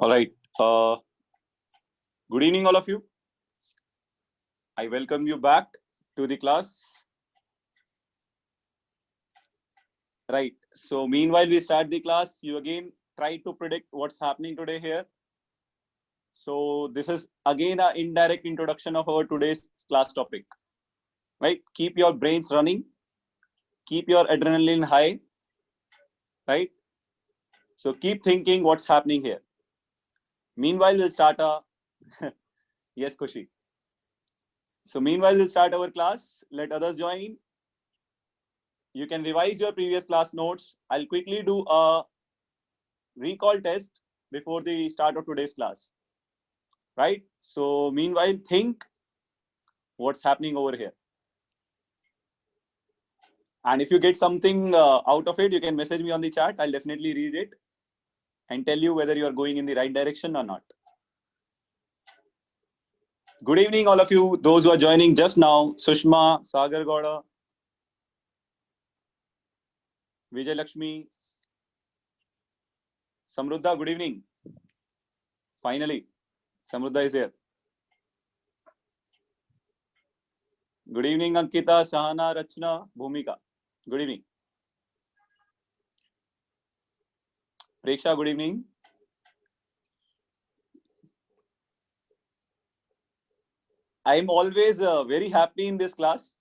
All right. Good evening, all of you. I welcome you back to the class. Right. So meanwhile, we start the class. You again try to predict what's happening today here. So this is again an indirect introduction of our today's class topic. Right. Keep your brains running. Keep your adrenaline high. Right. So keep thinking what's happening here. Meanwhile, we'll start a yes, Kushi. So meanwhile, we'll start our class. Let others join. You can revise your previous class notes. I'll quickly do a recall test before the start of today's class. Right? So meanwhile, think what's happening over here. And if you get something out of it, you can message me on the chat. I'll definitely read it and tell you whether you are going in the right direction or not. Good evening, all of you. Those who are joining just now, Sushma, Sagar Gowda, Vijay Lakshmi, Samruddha, good evening. Finally, Samruddha is here. Good evening, Ankita, Shahana, Rachna, Bhumika. Good evening. Preksha, good evening. I'm always very happy in this class.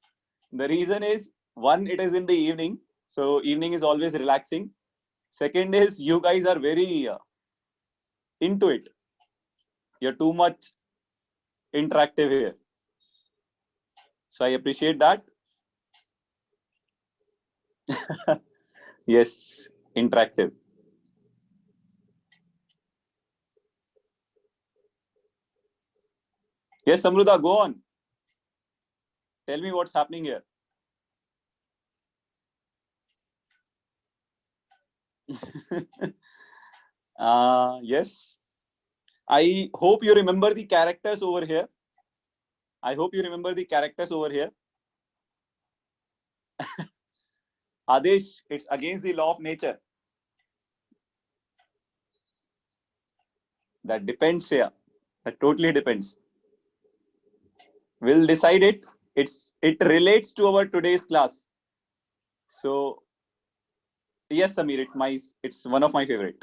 The reason is, one, it is in the evening. So evening is always relaxing. Second is, you guys are very into it. You're too much interactive here. So I appreciate that. Yes, interactive. Yes, Samruddha, go on. Tell me what's happening here. Yes. I hope you remember the characters over here. I hope you remember the characters over here. Adesh, it's against the law of nature. That depends here. That totally depends. We'll decide it. It relates to our today's class. So yes, Samir, it's one of my favorite.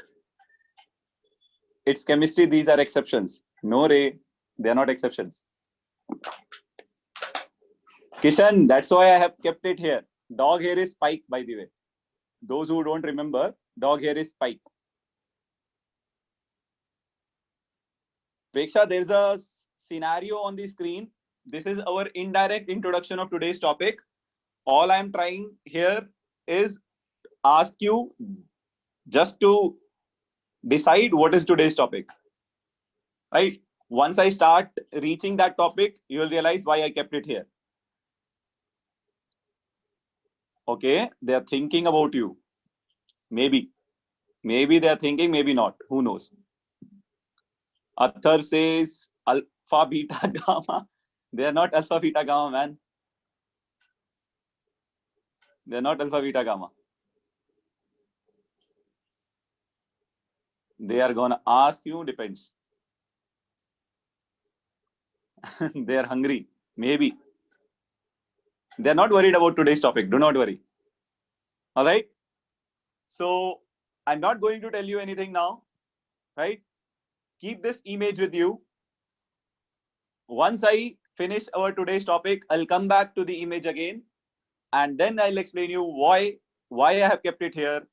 It's chemistry. These are exceptions. No, Ray, they are not exceptions. Kishan, that's why I have kept it here. Dog hair is Spike, by the way. Those who don't remember, dog hair is Spike. Preksha, there's a scenario on the screen. This is our indirect introduction of today's topic. All I'm trying here is ask you just to decide what is today's topic. Right? Once I start reaching that topic, you will realize why I kept it here. Okay, they are thinking about you. Maybe they are thinking, maybe not. Who knows? Athar says alpha, beta, gamma. They are not alpha, beta, gamma, man. They are not alpha, beta, gamma. They are gonna ask you, depends. They are hungry. Maybe. They are not worried about today's topic. Do not worry. All right. So I'm not going to tell you anything now. Right? Keep this image with you. Once I finish our today's topic, I'll come back to the image again, and then I'll explain you why I have kept it here.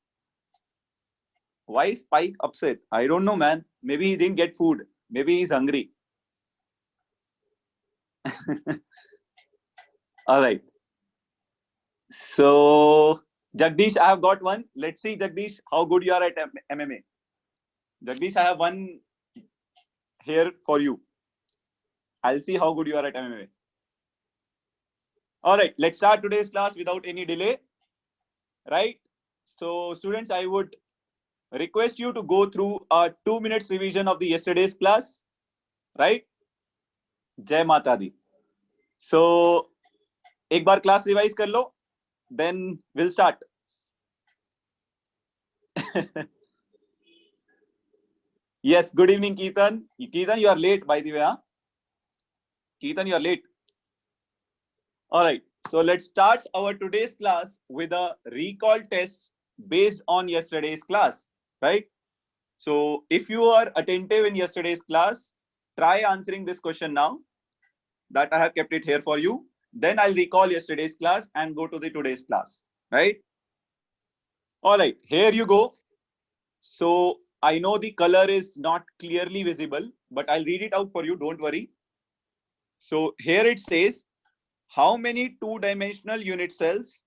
Why is Spike upset? I don't know, man. Maybe he didn't get food. Maybe he's hungry. All right. So, Jagdish, I have got one. Let's see, Jagdish, how good you are at MMA. Jagdish, I have one here for you. I'll see how good you are at MMA. All right, let's start today's class without any delay. Right? So, students, I would request you to go through a 2 minutes revision of the yesterday's class. Right? Jai Mata Di. So, एक बार class revise कर लो, then we'll start. Yes, good evening, Keetan. Keetan, you are late, by the way, huh? Keetan, you are late. All right, so let's start our today's class with a recall test based on yesterday's class, right? So if you are attentive in yesterday's class, try answering this question now that I have kept it here for you. Then I'll recall yesterday's class and go to the today's class, right? All right, here you go. So I know the color is not clearly visible, but I'll read it out for you. Don't worry. So here it says, how many two-dimensional unit cells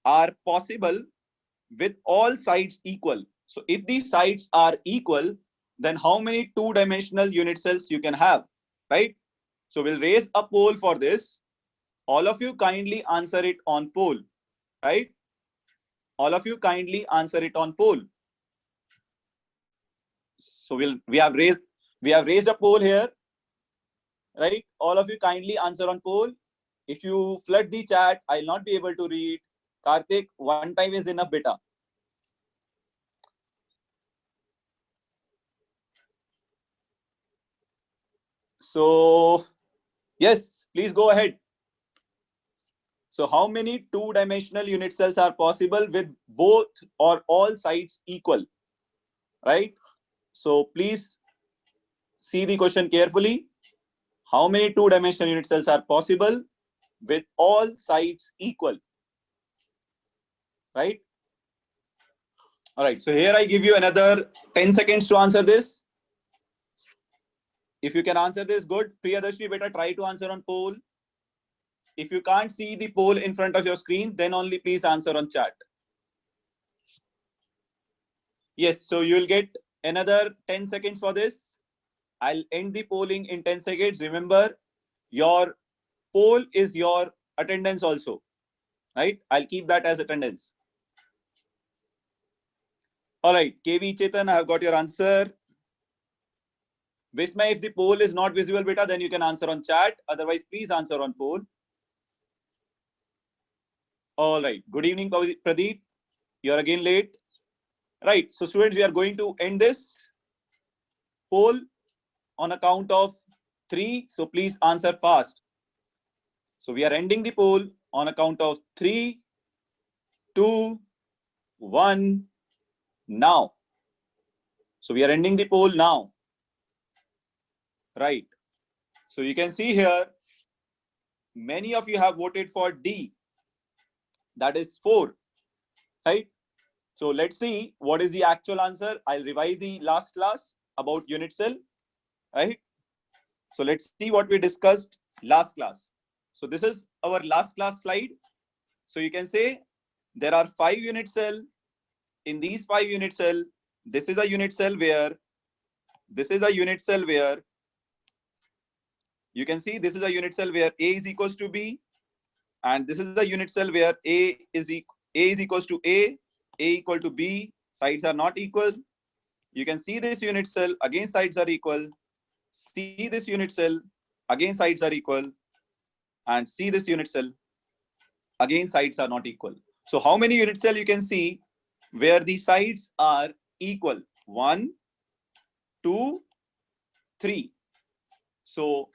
are possible with all sides equal? So if the sides are equal, then how many two-dimensional unit cells you can have, right? So we'll raise a poll for this. All of you kindly answer it on poll, right? All of you kindly answer it on poll. So we have raised a poll here, right? All of you kindly answer on poll. If you flood the chat, I'll not be able to read. Karthik, one time is enough, beta. So yes, please go ahead. So how many two-dimensional unit cells are possible with both or all sides equal, right? So please see the question carefully. How many two-dimensional unit cells are possible with all sides equal, right? All right, so here I give you another 10 seconds to answer this. If you can answer this, good. Priyadarshini, better try to answer on poll. If you can't see the poll in front of your screen, then only please answer on chat. Yes, so you'll get another 10 seconds for this. I'll end the polling in 10 seconds. Remember, your poll is your attendance also, right? I'll keep that as attendance. All right, KV Chetan, I have got your answer. Visma, if the poll is not visible, beta, then you can answer on chat. Otherwise, please answer on poll. All right, good evening, Pradeep. You're again late. Right, so students, we are going to end this poll on a count of 3. So please answer fast. So we are ending the poll on a count of 3, 2, 1, now. So we are ending the poll now. Right. So you can see here, many of you have voted for D. That is 4. Right. So let's see what is the actual answer. I'll revise the last class about unit cell. Right. So let's see what we discussed last class. So this is our last class slide. So you can say there are 5 unit cell. In these 5 unit cell, this is a unit cell where you can see this is a unit cell where A is equals to B, and this is a unit cell where A is equals to A equal to B, sides are not equal. You can see this unit cell, again sides are equal. See this unit cell, again sides are equal. And see this unit cell, again sides are not equal. So how many unit cell you can see where the sides are equal? 1, 2, 3. So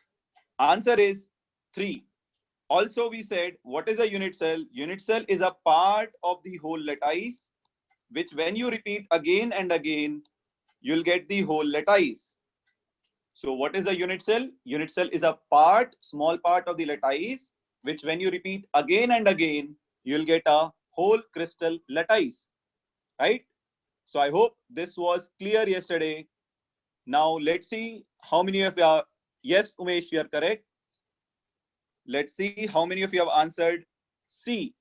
answer is 3. Also, we said, what is a unit cell? Unit cell is a part of the whole lattice, which when you repeat again and again, you'll get the whole lattice. So what is a unit cell? Unit cell is a part, small part of the lattice, which when you repeat again and again, you'll get a whole crystal lattice, right? So I hope this was clear yesterday. Now let's see how many of you are, yes, Umesh, you are correct. Let's see how many of you have answered C.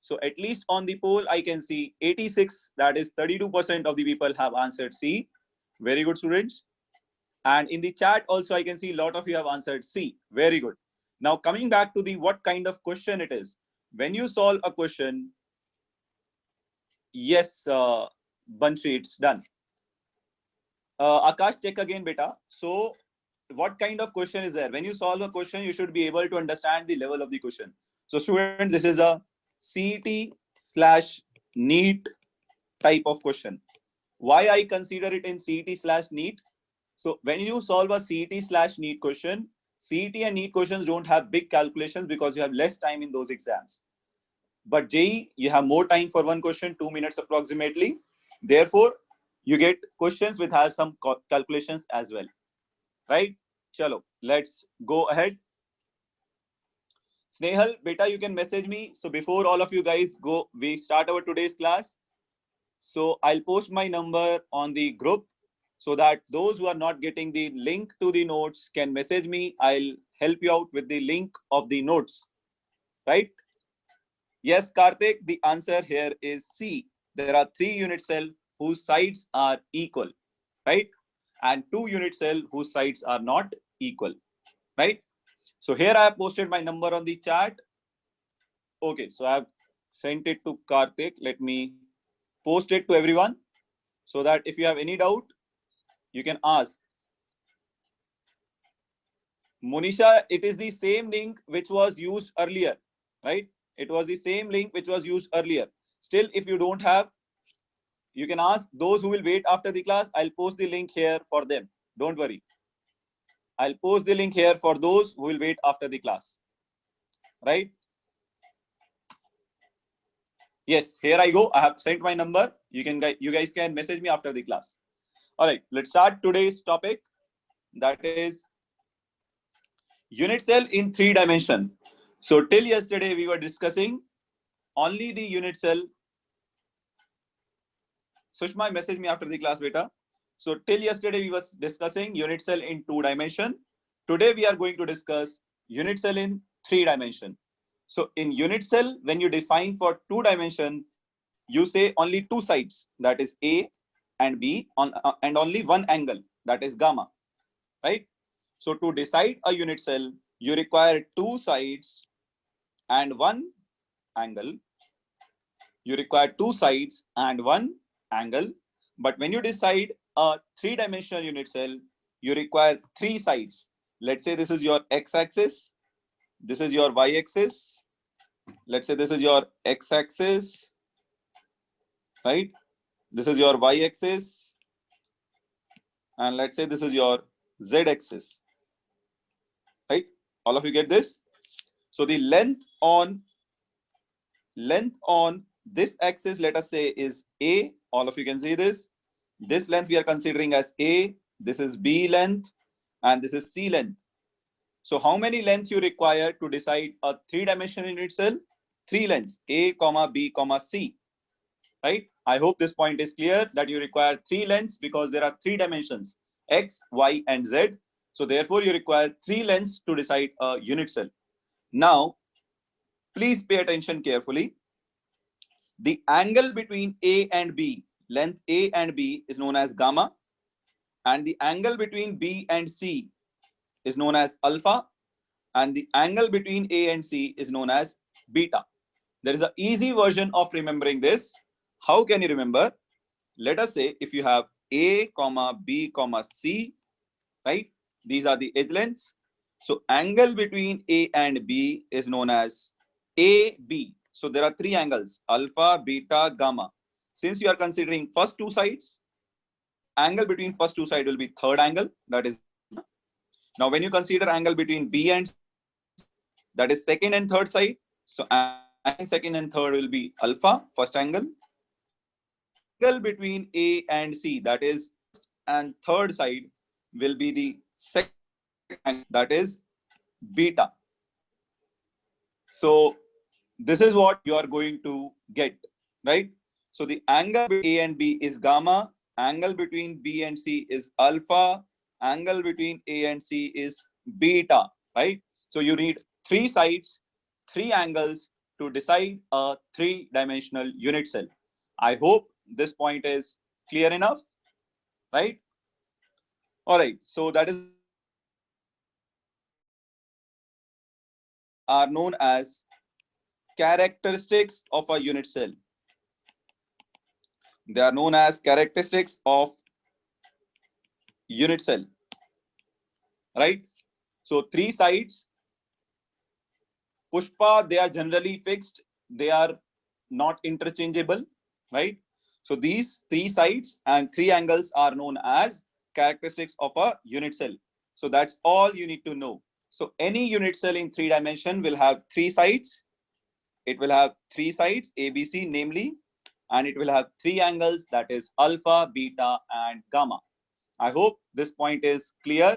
So at least on the poll, I can see 86, that is 32% of the people have answered C. Very good, students. And in the chat also, I can see a lot of you have answered C. Very good. Now coming back to the what kind of question it is. When you solve a question, yes, Banshi, it's done. Akash, check again, beta. So what kind of question is there? When you solve a question, you should be able to understand the level of the question. So student, this is a CET/NEET type of question. Why I consider it in CET/NEET? So when you solve a CET/NEET question, CET and NEET questions don't have big calculations because you have less time in those exams. But JEE, you have more time for one question, 2 minutes approximately. Therefore, you get questions with have some calculations as well, right? Chalo, let's go ahead. Snehal, beta, you can message me. So before all of you guys go, we start our today's class. So I'll post my number on the group so that those who are not getting the link to the notes can message me. I'll help you out with the link of the notes, right? Yes, Karthik, the answer here is C. There are 3 unit cells whose sides are equal, right? And 2 unit cells whose sides are not equal, right? So here I have posted my number on the chat. Okay, so I have sent it to Karthik. Let me post it to everyone so that if you have any doubt, you can ask. Monisha, it is the same link which was used earlier, right? It was the same link which was used earlier. Still, if you don't have, you can ask those who will wait after the class. I'll post the link here for them. Don't worry. I'll post the link here for those who will wait after the class, right? Yes, here I go. I have sent my number. You guys can message me after the class. All right, let's start today's topic. That is unit cell in 3 dimension. So till yesterday we were discussing only the unit cell. Sushma, message me after the class, beta. So till yesterday we was discussing unit cell in 2 dimension. Today we are going to discuss unit cell in 3 dimension. So in unit cell, when you define for 2 dimension, you say only 2 sides, that is A and B, and only one angle, that is gamma, right? So to decide a unit cell, you require 2 sides and one angle. You require 2 sides and one angle. But when you decide a 3-dimensional unit cell, you require 3 sides. Let's say this is your x-axis. This is your y-axis. Let's say this is your x-axis, right? This is your y-axis. And let's say this is your z-axis, right? All of you get this? So the length on this axis, let us say, is A. All of you can see this. This length we are considering as A. This is B length, and this is C length. So how many lengths you require to decide a 3-dimensional unit cell? 3 lengths, A, B, C, right? I hope this point is clear that you require 3 lengths because there are 3 dimensions, X, Y, and Z. So therefore you require 3 lengths to decide a unit cell. Now, please pay attention carefully. The angle between A and B, length A and B, is known as gamma, and the angle between B and C is known as alpha, and the angle between A and C is known as beta. There is an easy version of remembering this. How can you remember? Let us say if you have A, B, C, right? These are the edge lengths. So angle between A and B is known as AB. So there are 3 angles, alpha, beta, gamma. Since you are considering first 2 sides, angle between first 2 sides will be third angle, that is. Now when you consider angle between B and C, that is second and third side. So second and third will be alpha, first angle. Angle between A and C, that is and third side, will be the second angle, that is beta. So this is what you are going to get, right? So the angle between A and B is gamma, angle between B and C is alpha, angle between A and C is beta, right? So you need 3 sides, 3 angles to decide a 3-dimensional unit cell. I hope this point is clear enough, right? All right, so that is are known as characteristics of a unit cell. They are known as characteristics of unit cell, right? So 3 sides, Pushpa, they are generally fixed. They are not interchangeable, right? So these 3 sides and 3 angles are known as characteristics of a unit cell. So that's all you need to know. So any unit cell in 3 dimension will have 3 sides. It will have 3 sides, A, B, C, namely, and it will have 3 angles, that is alpha, beta, and gamma. I hope this point is clear.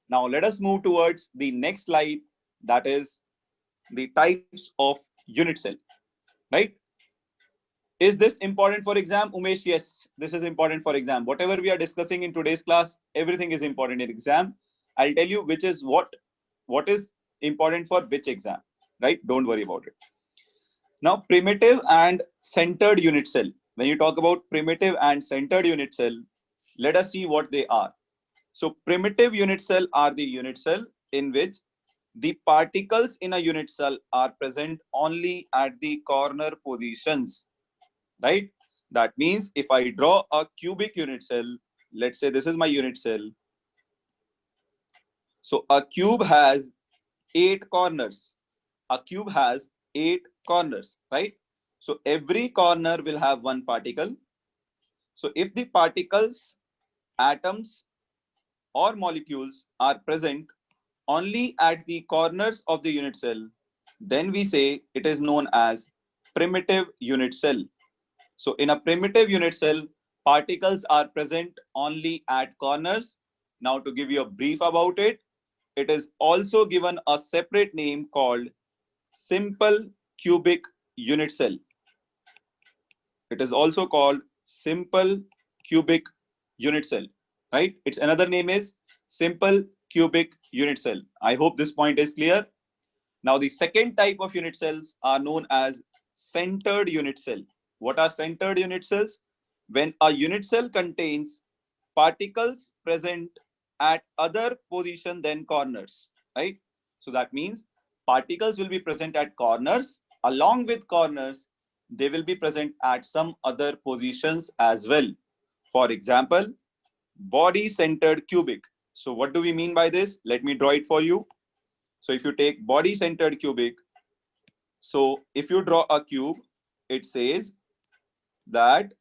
Now let us move towards the next slide, that is the types of unit cell, right? Is this important for exam, Umesh? Yes, this is important for exam. Whatever we are discussing in today's class, everything is important in exam. I'll tell you which is what is important for which exam, right? Don't worry about it. Now, primitive and centered unit cell. When you talk about primitive and centered unit cell, let us see what they are. So primitive unit cell are the unit cell in which the particles in a unit cell are present only at the corner positions, right? That means if I draw a cubic unit cell, let's say this is my unit cell. So a cube has 8 corners. A cube has 8 corners, right? So every corner will have one particle. So if the particles, atoms, or molecules are present only at the corners of the unit cell, then we say it is known as primitive unit cell. So in a primitive unit cell, particles are present only at corners. Now to give you a brief about it, it is also given a separate name called simple cubic unit cell. It is also called simple cubic unit cell, right? Its another name is simple cubic unit cell. I hope this point is clear. Now the second type of unit cells are known as centered unit cell. What are centered unit cells? When a unit cell contains particles present at other position than corners, right? So that means particles will be present at corners. Along with corners, they will be present at some other positions as well. For example, body-centered cubic. So what do we mean by this? Let me draw it for you. So if you take body-centered cubic, so if you draw a cube, it says that,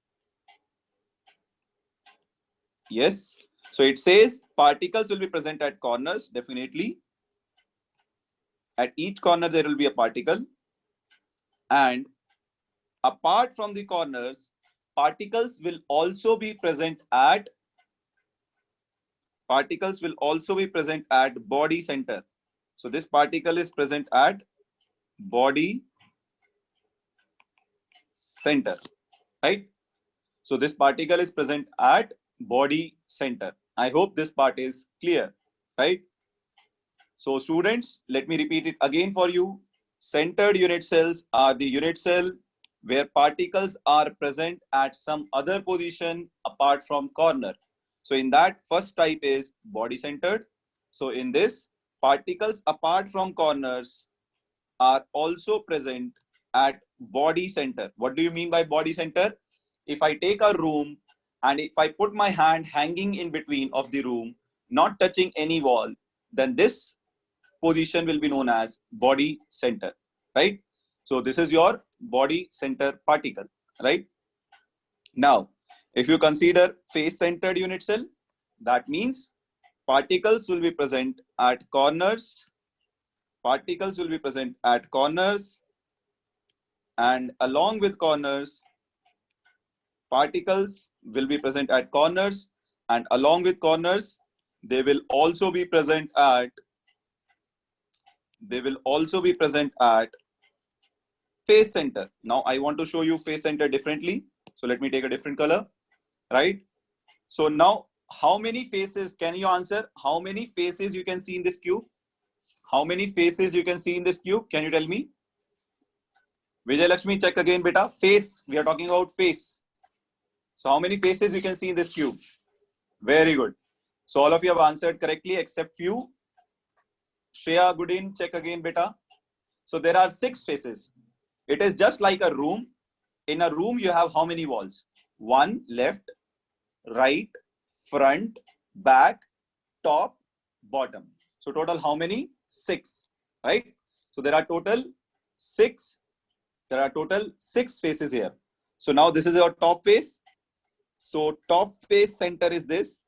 yes, so it says particles will be present at corners, definitely. At each corner, there will be a particle. And apart from the corners, particles will also be present at body center. So this particle is present at body center, right? So this particle is present at body center. I hope this part is clear, right? So students, let me repeat it again for you. Centered unit cells are the unit cell where particles are present at some other position apart from corner. So in that, first type is body centered. So in this, particles apart from corners are also present at body center. What do you mean by body center? If I take a room and if I put my hand hanging in between of the room, not touching any wall, then this position will be known as body center, right? So this is your body center particle, right? Now, if you consider face-centered unit cell, that means particles will be present at corners. Particles will be present at corners, and along with corners, particles will be present at corners, and along with corners, they will also be present at face center. Now I want to show you face center differently. So let me take a different color, right? So now how many faces, can you answer? How many faces you can see in this cube? How many faces you can see in this cube? Can you tell me? Vijay Lakshmi, check again, beta. Face, we are talking about face. So how many faces you can see in this cube? Very good. So all of you have answered correctly except few. Shreya Goodin, check again, beta. So there are 6 faces. It is just like a room. In a room, you have how many walls? 1, left, right, front, back, top, bottom. So total how many? 6, right? So there are total 6. There are total 6 faces here. So now this is your top face. So top face center is this.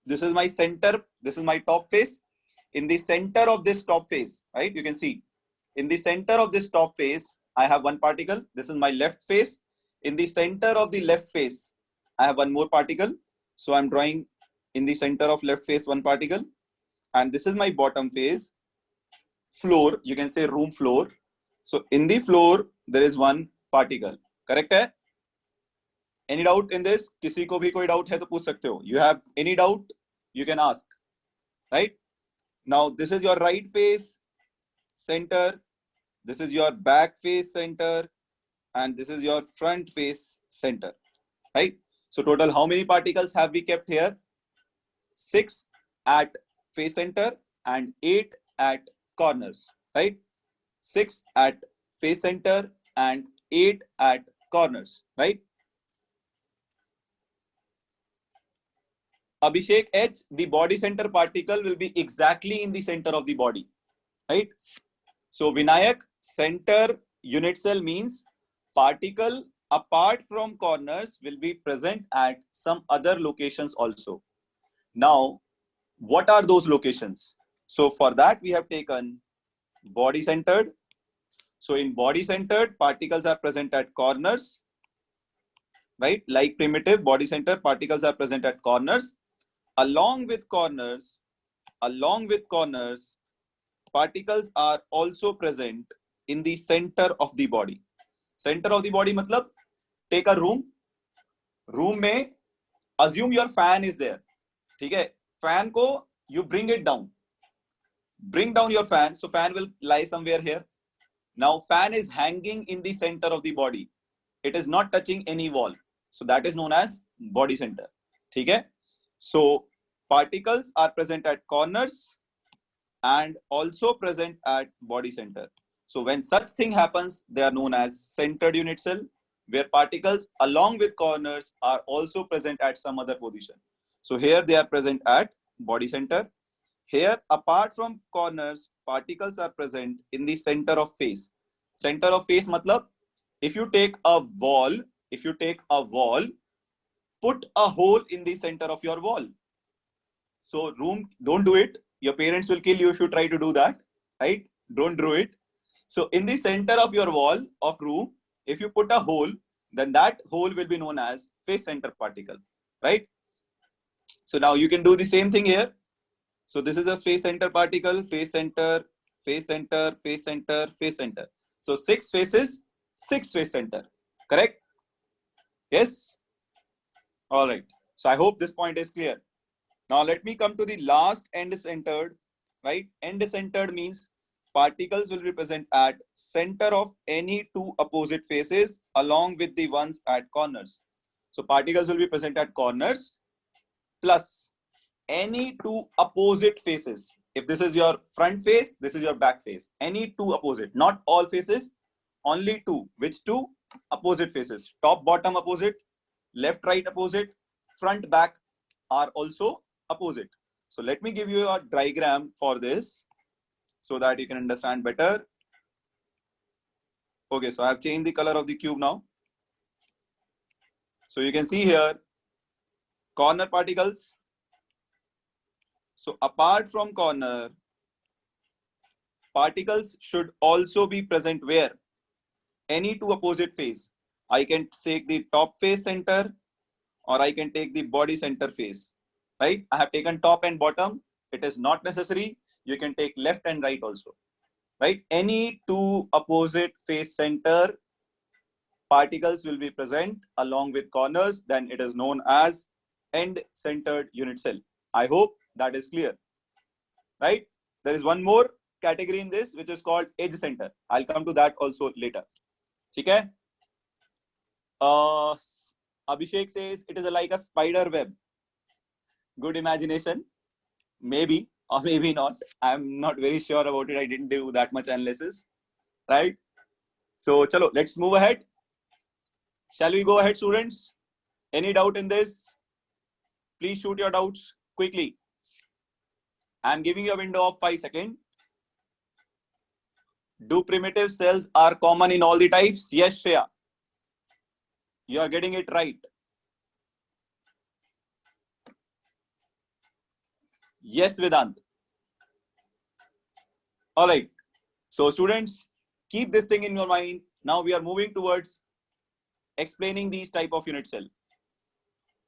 This is my center. This is my top face. In the center of this top face, right? You can see in the center of this top face, I have one particle. This is my left face. In the center of the left face, I have one more particle. So I'm drawing in the center of left face one particle. And this is my bottom face. Floor, you can say room floor. So in the floor, there is one particle. Correct hai? Any doubt in this? किसी को भी कोई doubt है तो पूछ सकते हो. You have any doubt? You can ask. Right? Now this is your right face center. This is your back face center. And this is your front face center. Right? So total, how many particles have we kept here? 6 at face center and 8 at corners. Right? 6 at face center and 8 at corners. Right? Abhishek H, the body center particle will be exactly in the center of the body, right? So Vinayak, center unit cell means particle apart from corners will be present at some other locations also. Now, what are those locations? So for that, we have taken body centered. So in body centered, particles are present at corners, right? Like primitive body center, particles are present at corners. Along with corners, particles are also present in the center of the body. Center of the body matlab, take a room में assume your fan is there. ठीक है? Fan को you bring it down. Bring down your fan. So fan will lie somewhere here. Now fan is hanging in the center of the body. It is not touching any wall. So that is known as body center. ठीक है? So particles are present at corners and also present at body center. So when such thing happens, they are known as centered unit cell, where particles along with corners are also present at some other position. So here they are present at body center. Here, apart from corners, particles are present in the center of face. Center of face matlab, if you take a wall, put a hole in the center of your wall. So room, don't do it. Your parents will kill you if you try to do that, right? Don't do it. So in the center of your wall of room, if you put a hole, then that hole will be known as face center particle, right? So now you can do the same thing here. So this is a face center particle, face center, face center, face center, face center. So 6 faces, 6 face center, correct? Yes? All right. So I hope this point is clear. Now let me come to the last end centered, right? End centered means particles will be present at center of any 2 opposite faces along with the ones at corners. So particles will be present at corners plus any 2 opposite faces. If this is your front face, this is your back face. Any 2 opposite, not all faces, only 2. Which 2? Opposite faces. Top, bottom opposite, left, right opposite, front, back are also opposite. So let me give you a diagram for this so that you can understand better. Okay, so I have changed the color of the cube now. So you can see here, corner particles. So apart from corner, particles should also be present where? Any 2 opposite face. I can take the top face center or I can take the body center face, right? I have taken top and bottom. It is not necessary. You can take left and right also, right? Any 2 opposite face center particles will be present along with corners. Then it is known as end centered unit cell. I hope that is clear, right? There is one more category in this, which is called edge center. I'll come to that also later. Okay? Abhishek says it is like a spider web. Good imagination. Maybe or maybe not. I'm not very sure about it. I didn't do that much analysis, right? So, chalo, let's move ahead. Shall we go ahead, students? Any doubt in this? Please shoot your doubts quickly. I'm giving you a window of 5 seconds. Do primitive cells are common in all the types? Yes, Shreya. You are getting it right. Yes, Vedant. All right. So students, keep this thing in your mind. Now we are moving towards explaining these type of unit cell.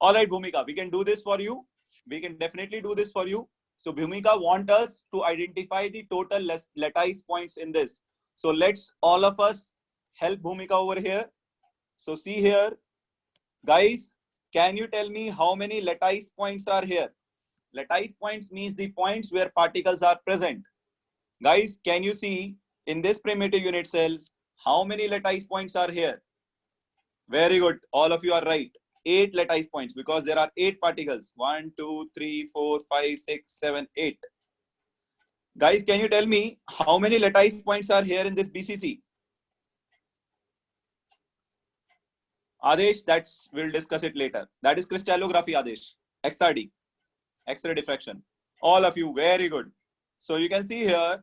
All right, Bhumika, we can do this for you. We can definitely do this for you. So Bhumika want us to identify the total lattice points in this. So let's all of us help Bhumika over here. So see here, guys, can you tell me how many lattice points are here? Lattice points means the points where particles are present. Guys, can you see in this primitive unit cell, how many lattice points are here? Very good. All of you are right. 8 lattice points because there are 8 particles. 1, 2, 3, 4, 5, 6, 7, 8. Guys, can you tell me how many lattice points are here in this BCC? Adesh, we'll discuss it later. That is crystallography, Adesh. XRD, X-ray diffraction. All of you, very good. So you can see here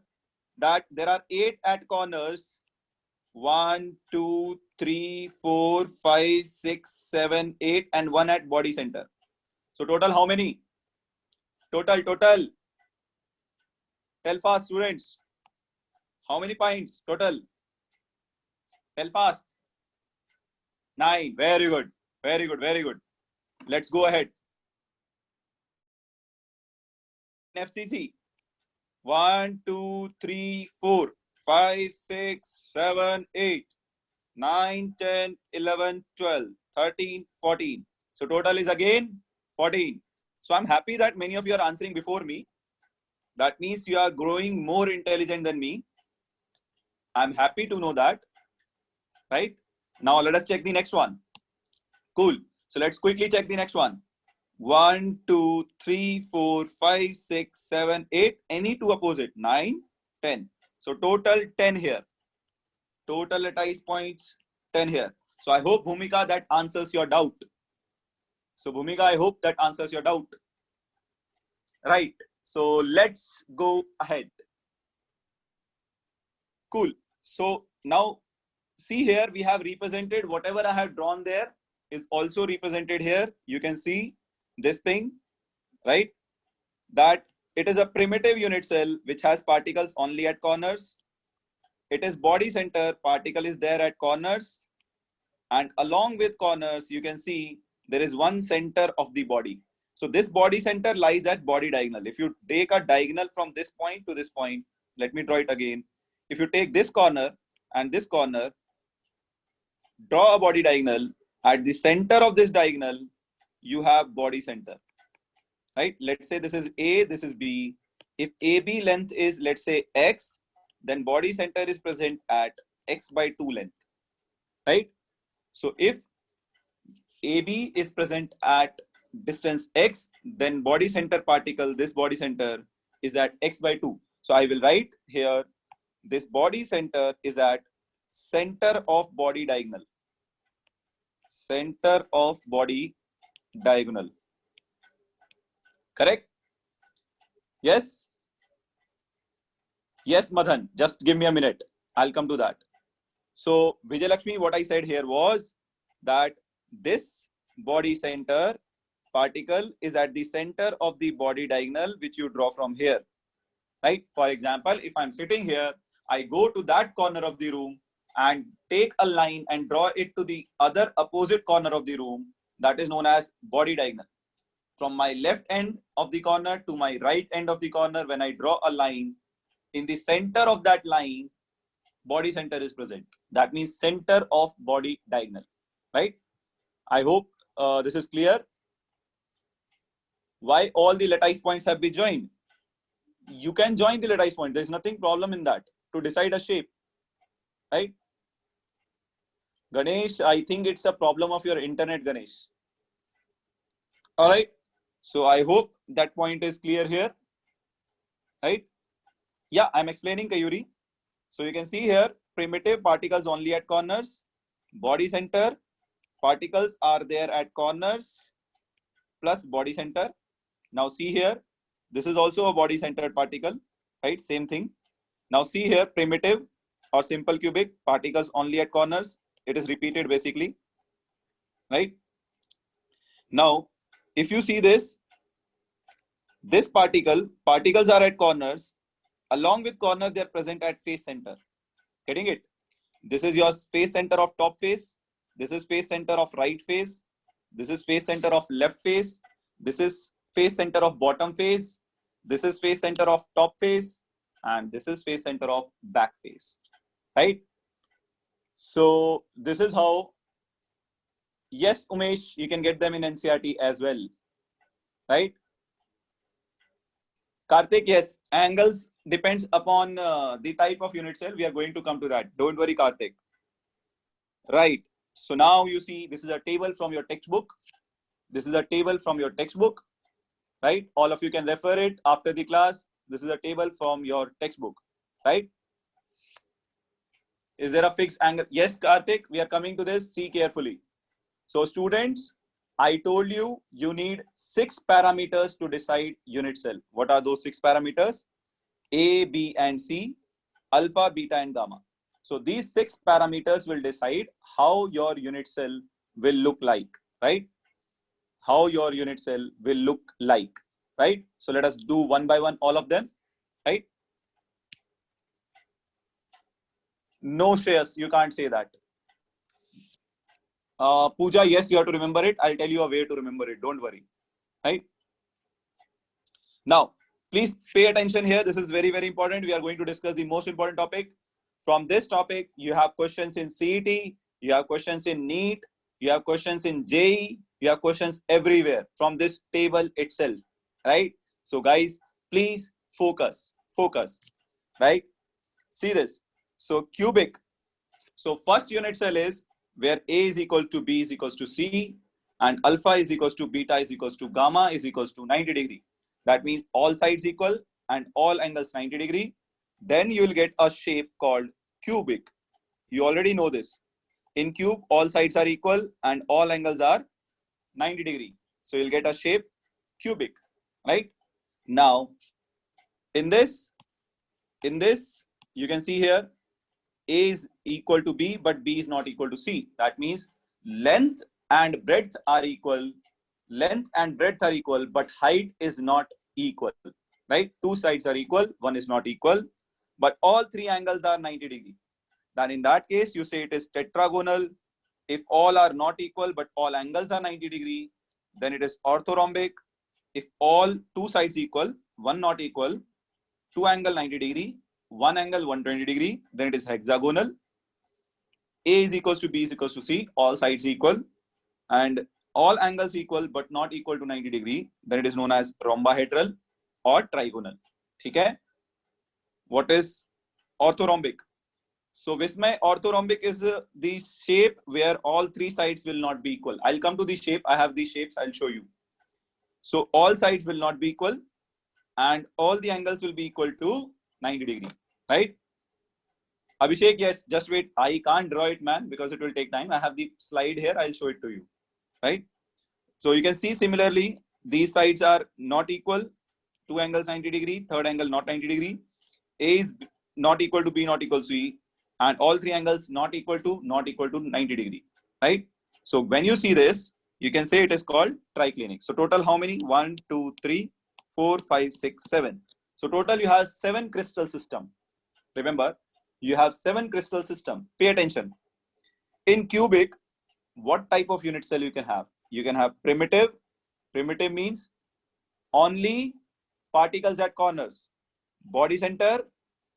that there are 8 at corners. 1, 2, 3, 4, 5, 6, 7, 8, and 1 at body center. So total how many? Total. Tell fast, students. How many points total? Tell fast. 9. Very good. Let's go ahead. FCC. 1, 2, 3, 4, 5, 6, 7, 8, 9, 10, 11, 12, 13, 14. So total is again 14. So I'm happy that many of you are answering before me. That means you are growing more intelligent than me. I'm happy to know that. Right? Now let us check the next one. Cool. So let's quickly check the next one. 1, 2, 3, 4, 5, 6, 7, 8. Any two opposite. 9, 10. So total 10 here. Total lattice points 10 here. So I hope, Bhumika, that answers your doubt. So Bhumika, I hope that answers your doubt. Right. So let's go ahead. Cool. So now see here, we have represented whatever I have drawn there is also represented here. You can see this thing, right? That it is a primitive unit cell which has particles only at corners. It is body center, particle is there at corners. And along with corners, you can see there is one center of the body. So this body center lies at body diagonal. If you take a diagonal from this point to this point, let me draw it again. If you take this corner and this corner, draw a body diagonal. At the center of this diagonal, you have body center, right? Let's say this is A, this is B. If AB length is, let's say, X, then body center is present at X by 2 length, right? So if AB is present at distance X, then body center particle, this body center is at X by 2. So I will write here, this body center is at center of body diagonal. Center of body diagonal. Correct? Yes? Yes, Madhan. Just give me a minute. I'll come to that. So, Vijay Lakshmi, what I said here was that this body center particle is at the center of the body diagonal, which you draw from here. Right? For example, if I'm sitting here, I go to that corner of the room and take a line and draw it to the other opposite corner of the room. That is known as body diagonal. From my left end of the corner to my right end of the corner, when I draw a line, in the center of that line, body center is present. That means center of body diagonal, right? I hope this is clear. Why all the lattice points have been joined? You can join the lattice point. There's nothing problem in that to decide a shape, right? Ganesh, I think it's a problem of your internet, Ganesh. All right. So I hope that point is clear here, right? Yeah, I'm explaining, Kayuri. So you can see here, primitive particles only at corners, body center, particles are there at corners plus body center. Now see here, this is also a body centered particle, right? Same thing. Now see here, primitive or simple cubic, particles only at corners. It is repeated basically, right? Now, if you see this, This particles are at corners. Along with corner, they are present at face center. Getting it? This is your face center of top face. This is face center of right face. This is face center of left face. This is face center of bottom face. This is face center of top face. And this is face center of back face. Right? So this is how, yes, Umesh, you can get them in NCERT as well. Right? Karthik, yes, angles depends upon the type of unit cell. We are going to come to that. Don't worry, Karthik. Right. So now you see this is a table from your textbook. This is a table from your textbook. Right. All of you can refer it after the class. This is a table from your textbook. Right. Is there a fixed angle? Yes, Karthik, we are coming to this. See carefully. So students, I told you, you need 6 parameters to decide unit cell. What are those 6 parameters? A, B, and C, alpha, beta, and gamma. So these 6 parameters will decide how your unit cell will look like, right? How your unit cell will look like, right? So let us do one by one, all of them, right? No, Shreyas, you can't say that. Pooja, yes, you have to remember it. I'll tell you a way to remember it. Don't worry, right? Now, please pay attention here. This is very, very important. We are going to discuss the most important topic. From this topic, you have questions in CET, you have questions in NEET, you have questions in JEE, you have questions everywhere from this table itself, right? So guys, please focus, right? See this. So cubic. So first unit cell is where A is equal to B is equals to C, and alpha is equals to beta is equals to gamma is equals to 90 degree. That means all sides equal and all angles 90 degree. Then you will get a shape called cubic. You already know this. In cube, all sides are equal and all angles are 90 degree. So you'll get a shape cubic, right? Now, in this, you can see here, A is equal to B, but B is not equal to C. That means length and breadth are equal. Length and breadth are equal, but height is not equal, right? Two sides are equal, one is not equal, but all 3 angles are 90 degree. Then in that case, you say it is tetragonal. If all are not equal, but all angles are 90 degree, then it is orthorhombic. If all 2 sides equal, one not equal, 2 angle 90 degree, 1 angle 120 degree, then it is hexagonal. A is equals to B is equals to C, all sides equal, and all angles equal but not equal to 90 degree, then it is known as rhombohedral or trigonal. Okay? What is orthorhombic? So Vismay, orthorhombic is the shape where all 3 sides will not be equal. I'll come to the shape. I have these shapes. I'll show you. So all sides will not be equal and all the angles will be equal to 90 degree, right? Abhishek, yes, just wait. I can't draw it, man, because it will take time. I have the slide here. I'll show it to you, right? So you can see similarly, these sides are not equal. 2 angles 90 degree, third angle not 90 degree. A is not equal to B, not equal to C, and all 3 angles not equal to 90 degree, right? So when you see this, you can say it is called triclinic. So total how many? 1, 2, 3, 4, 5, 6, 7. So total you have 7 crystal system. Remember, you have 7 crystal system. Pay attention. In cubic, what type of unit cell you can have? You can have primitive. Primitive means only particles at corners. Body center,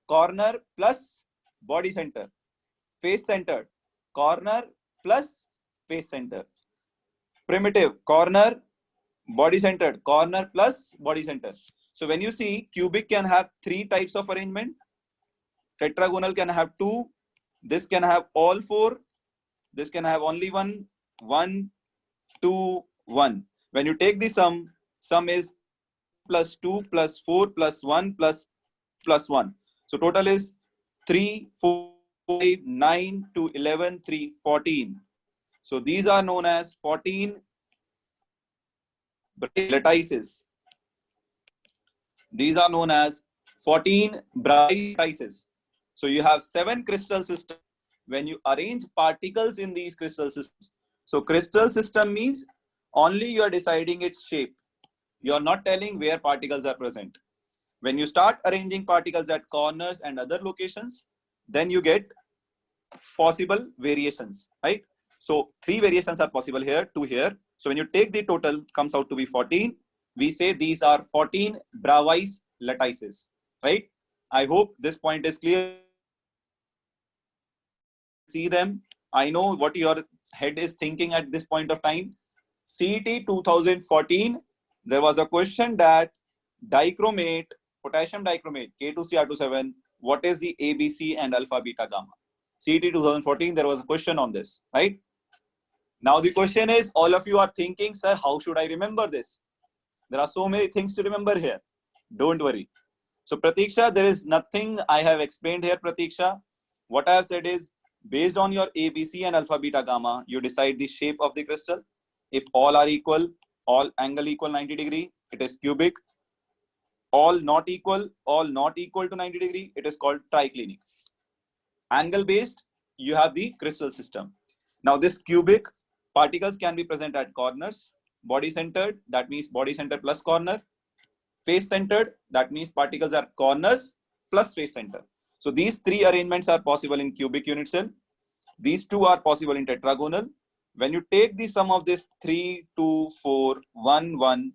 corner plus body center. Face centered, corner plus face center. Primitive, corner, body centered, corner plus body center. So when you see cubic can have 3 types of arrangement. Tetragonal can have 2. This can have all 4. This can have only 1. 1, 2, 1. When you take the sum is plus 2 plus 4 plus 1 plus 2 plus 1. So total is 3, 4, 5, 9 to 11, 3, 14. So these are known as 14 lattices. These are known as 14 lattices. So you have 7 crystal systems. When you arrange particles in these crystal systems. So crystal system means only you are deciding its shape. You are not telling where particles are present. When you start arranging particles at corners and other locations, then you get possible variations, right? So 3 variations are possible here, 2 here. So when you take the total, comes out to be 14. We say these are 14 Bravais lattices, right? I hope this point is clear. See them. I know what your head is thinking at this point of time. CET 2014, there was a question that dichromate, potassium dichromate, K2CR27, what is the ABC and alpha beta gamma? CET 2014, there was a question on this, right? Now the question is, all of you are thinking, sir, how should I remember this? There are so many things to remember here. Don't worry. So Pratiksha, there is nothing I have explained here, Pratiksha. What I have said is, based on your ABC and alpha beta gamma, you decide the shape of the crystal. If all are equal, all angle equal 90 degree, it is cubic. All not equal to 90 degree, it is called triclinic. Angle based, you have the crystal system. Now this cubic, particles can be present at corners. Body centered, that means body center plus corner. Face centered, that means particles are corners plus face center. So these 3 arrangements are possible in cubic unit cell. These 2 are possible in tetragonal. When you take the sum of this 3, 2, 4, 1, 1,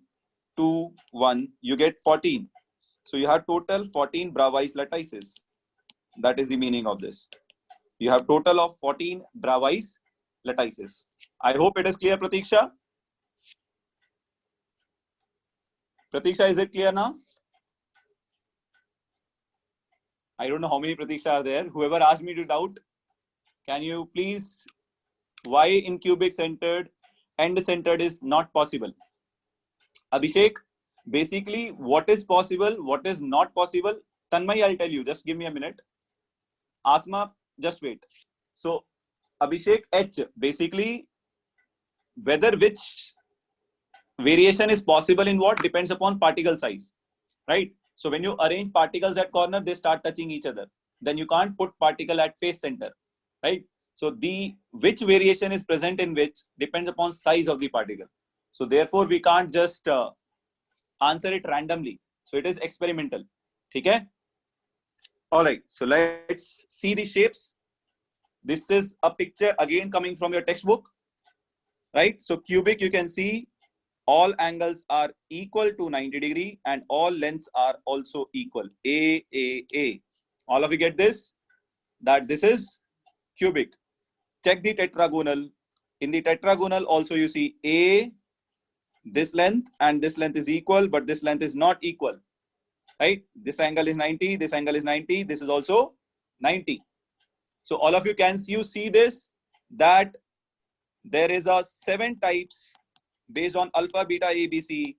2, 1, you get 14. So you have total 14 Bravais lattices. That is the meaning of this. You have total of 14 Bravais lattices. I hope it is clear, Pratiksha. Pratiksha, is it clear now? I don't know how many Pratiksha are there. Whoever asked me to doubt, can you please, why in cubic centered, end centered is not possible? Abhishek, basically what is possible, what is not possible, Tanmay, I'll tell you, just give me a minute. Asma, just wait. So Abhishek, H, basically whether which variation is possible in what depends upon particle size, right? So when you arrange particles at corner, they start touching each other. Then you can't put particle at face center, right? So the which variation is present in which depends upon size of the particle. So therefore we can't just answer it randomly. So it is experimental. Okay? All right. So let's see the shapes. This is a picture again coming from your textbook, right? So cubic, you can see all angles are equal to 90 degree and all lengths are also equal. A. All of you get this? That this is cubic. Check the tetragonal. In the tetragonal also you see A, this length and this length is equal, but this length is not equal, right? This angle is 90, this angle is 90, this is also 90. So all of you can see this, that there is a 7 types based on alpha, beta, ABC,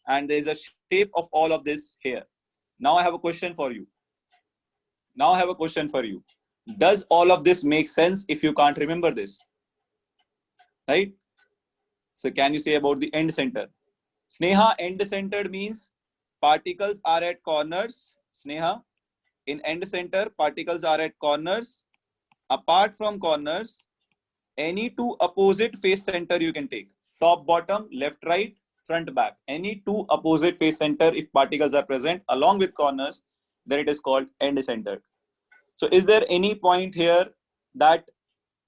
and there is a shape of all of this here. Now I have a question for you. Does all of this make sense if you can't remember this? Right? So can you say about the end center? Sneha, end centered means particles are at corners. Sneha, in end center, particles are at corners. Apart from corners, any 2 opposite face center you can take. Top, bottom, left, right, front, back. Any 2 opposite face center, if particles are present along with corners, then it is called end centered. So is there any point here that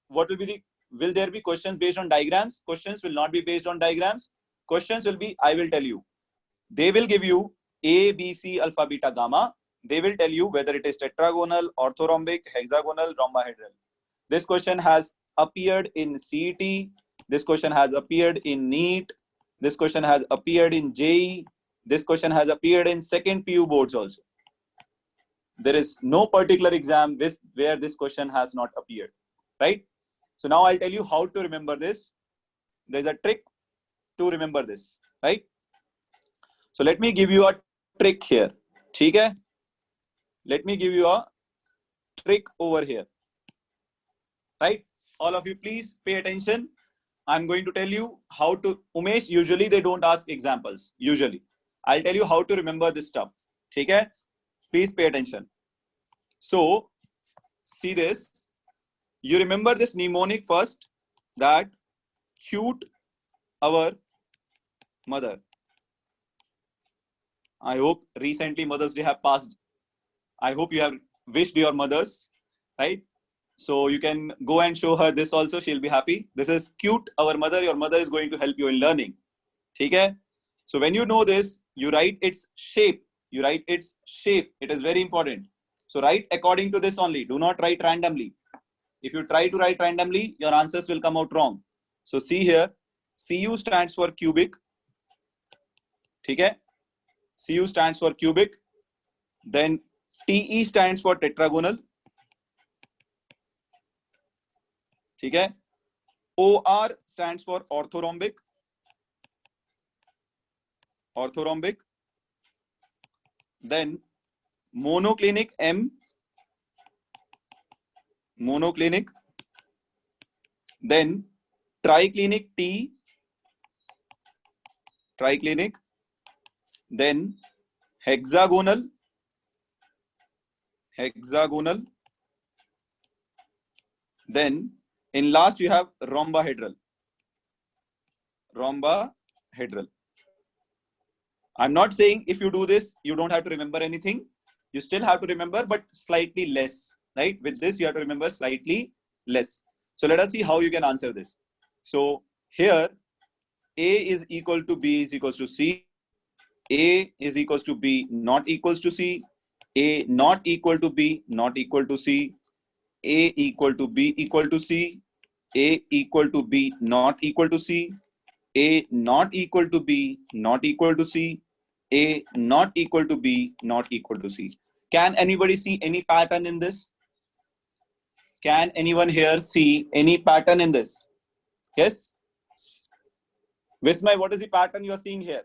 what will be the, will there be questions based on diagrams? Questions will not be based on diagrams. Questions will be, I will tell you. They will give you A, B, C, alpha, beta, gamma. They will tell you whether it is tetragonal, orthorhombic, hexagonal, rhombohedral. This question has appeared in CET. This question has appeared in NEET. This question has appeared in JEE. This question has appeared in second PU boards also. There is no particular exam where this question has not appeared, right? So now I'll tell you how to remember this. There's a trick to remember this, right? So let me give you a trick here. Okay? Let me give you a trick over here, right? All of you, please pay attention. I'm going to tell you how to, Umesh, usually they don't ask examples, usually. I'll tell you how to remember this stuff. Okay? Please pay attention. So, see this. You remember this mnemonic first, that cute our mother. I hope recently Mother's Day have passed. I hope you have wished your mothers, right? So you can go and show her this also. She'll be happy. This is cute. Our mother, your mother is going to help you in learning. Okay? So when you know this, you write its shape. You write its shape. It is very important. So write according to this only. Do not write randomly. If you try to write randomly, your answers will come out wrong. So see here, CU stands for cubic. Okay? CU stands for cubic. Then TE stands for tetragonal. Okay? OR stands for orthorhombic. Orthorhombic. Then monoclinic M. Monoclinic. Then triclinic T. Triclinic. Then hexagonal. Hexagonal. Then in last you have rhombohedral. Rhombohedral. I'm not saying if you do this, you don't have to remember anything. You still have to remember, but slightly less, right? With this, you have to remember slightly less. So let us see how you can answer this. So here, A is equal to B is equals to C. A is equals to B not equals to C. A not equal to B not equal to C. A equal to B equal to C. A equal to B not equal to C. A not equal to B not equal to C. A not equal to B not equal to C. Can anybody see any pattern in this? Can anyone here see any pattern in this? Yes? Vismay, what is the pattern you are seeing here?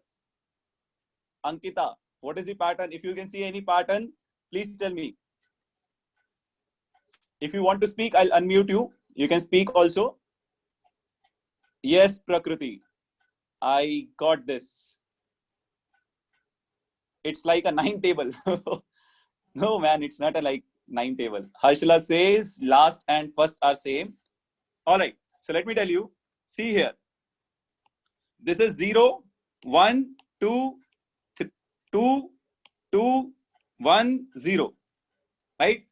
Ankita, what is the pattern? If you can see any pattern, please tell me. If you want to speak, I'll unmute you. You can speak also. Yes, Prakriti. I got this. It's like a 9 table. No, man, it's not a like 9 table. Harshila says last and first are same. All right. So let me tell you. See here. This is 0, 1, 2, 2, 2, 1, 0. Right?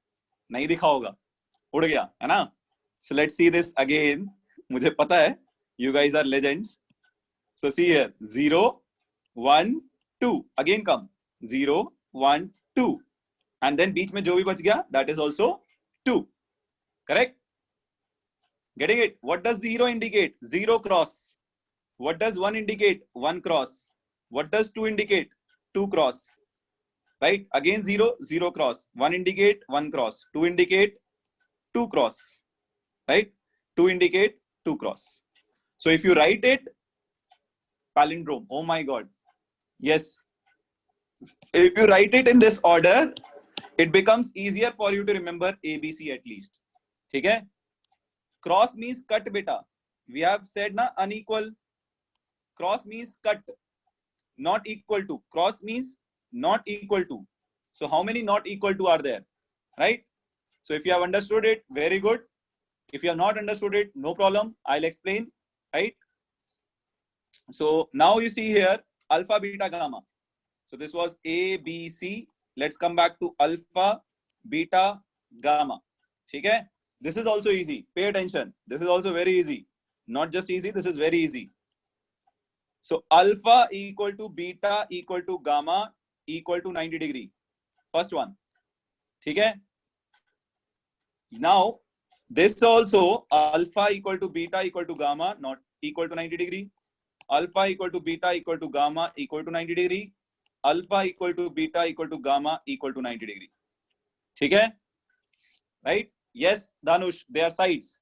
नहीं दिखा होगा. उड़ गया, है ना? So let's see this again. मुझे पता है. You guys are legends. So see here. 0, 1, 2. Again come. 0, 1, 2. And then बीच में जो भी बच गया, that is also 2. Correct? Getting it? What does 0 indicate? 0 cross. What does 1 indicate? 1 cross. What does 2 indicate? 2 cross. Right? Again 0, 0 cross. 1 indicate, 1 cross. 2 indicate, 2 cross. Right? 2 indicate, 2 cross. So if you write it, palindrome. Oh my God. Yes. So if you write it in this order, it becomes easier for you to remember ABC at least. Okay? Cross means cut, beta. We have said na unequal. Cross means cut, not equal to. Cross means not equal to. So how many not equal to are there? Right? So if you have understood it, very good. If you have not understood it, no problem. I'll explain. Right? So now you see here alpha, beta, gamma. So this was A, B, C. Let's come back to alpha, beta, gamma. Okay? This is also easy. Pay attention. This is also very easy. Not just easy, this is very easy. So alpha equal to beta equal to gamma equal to 90 degree. First one. Okay? Now, this also alpha equal to beta equal to gamma not equal to 90 degree. Alpha equal to beta equal to gamma equal to 90 degree. Alpha equal to beta equal to gamma equal to 90 degree. Okay? Right? Yes, Dhanush, they are sides.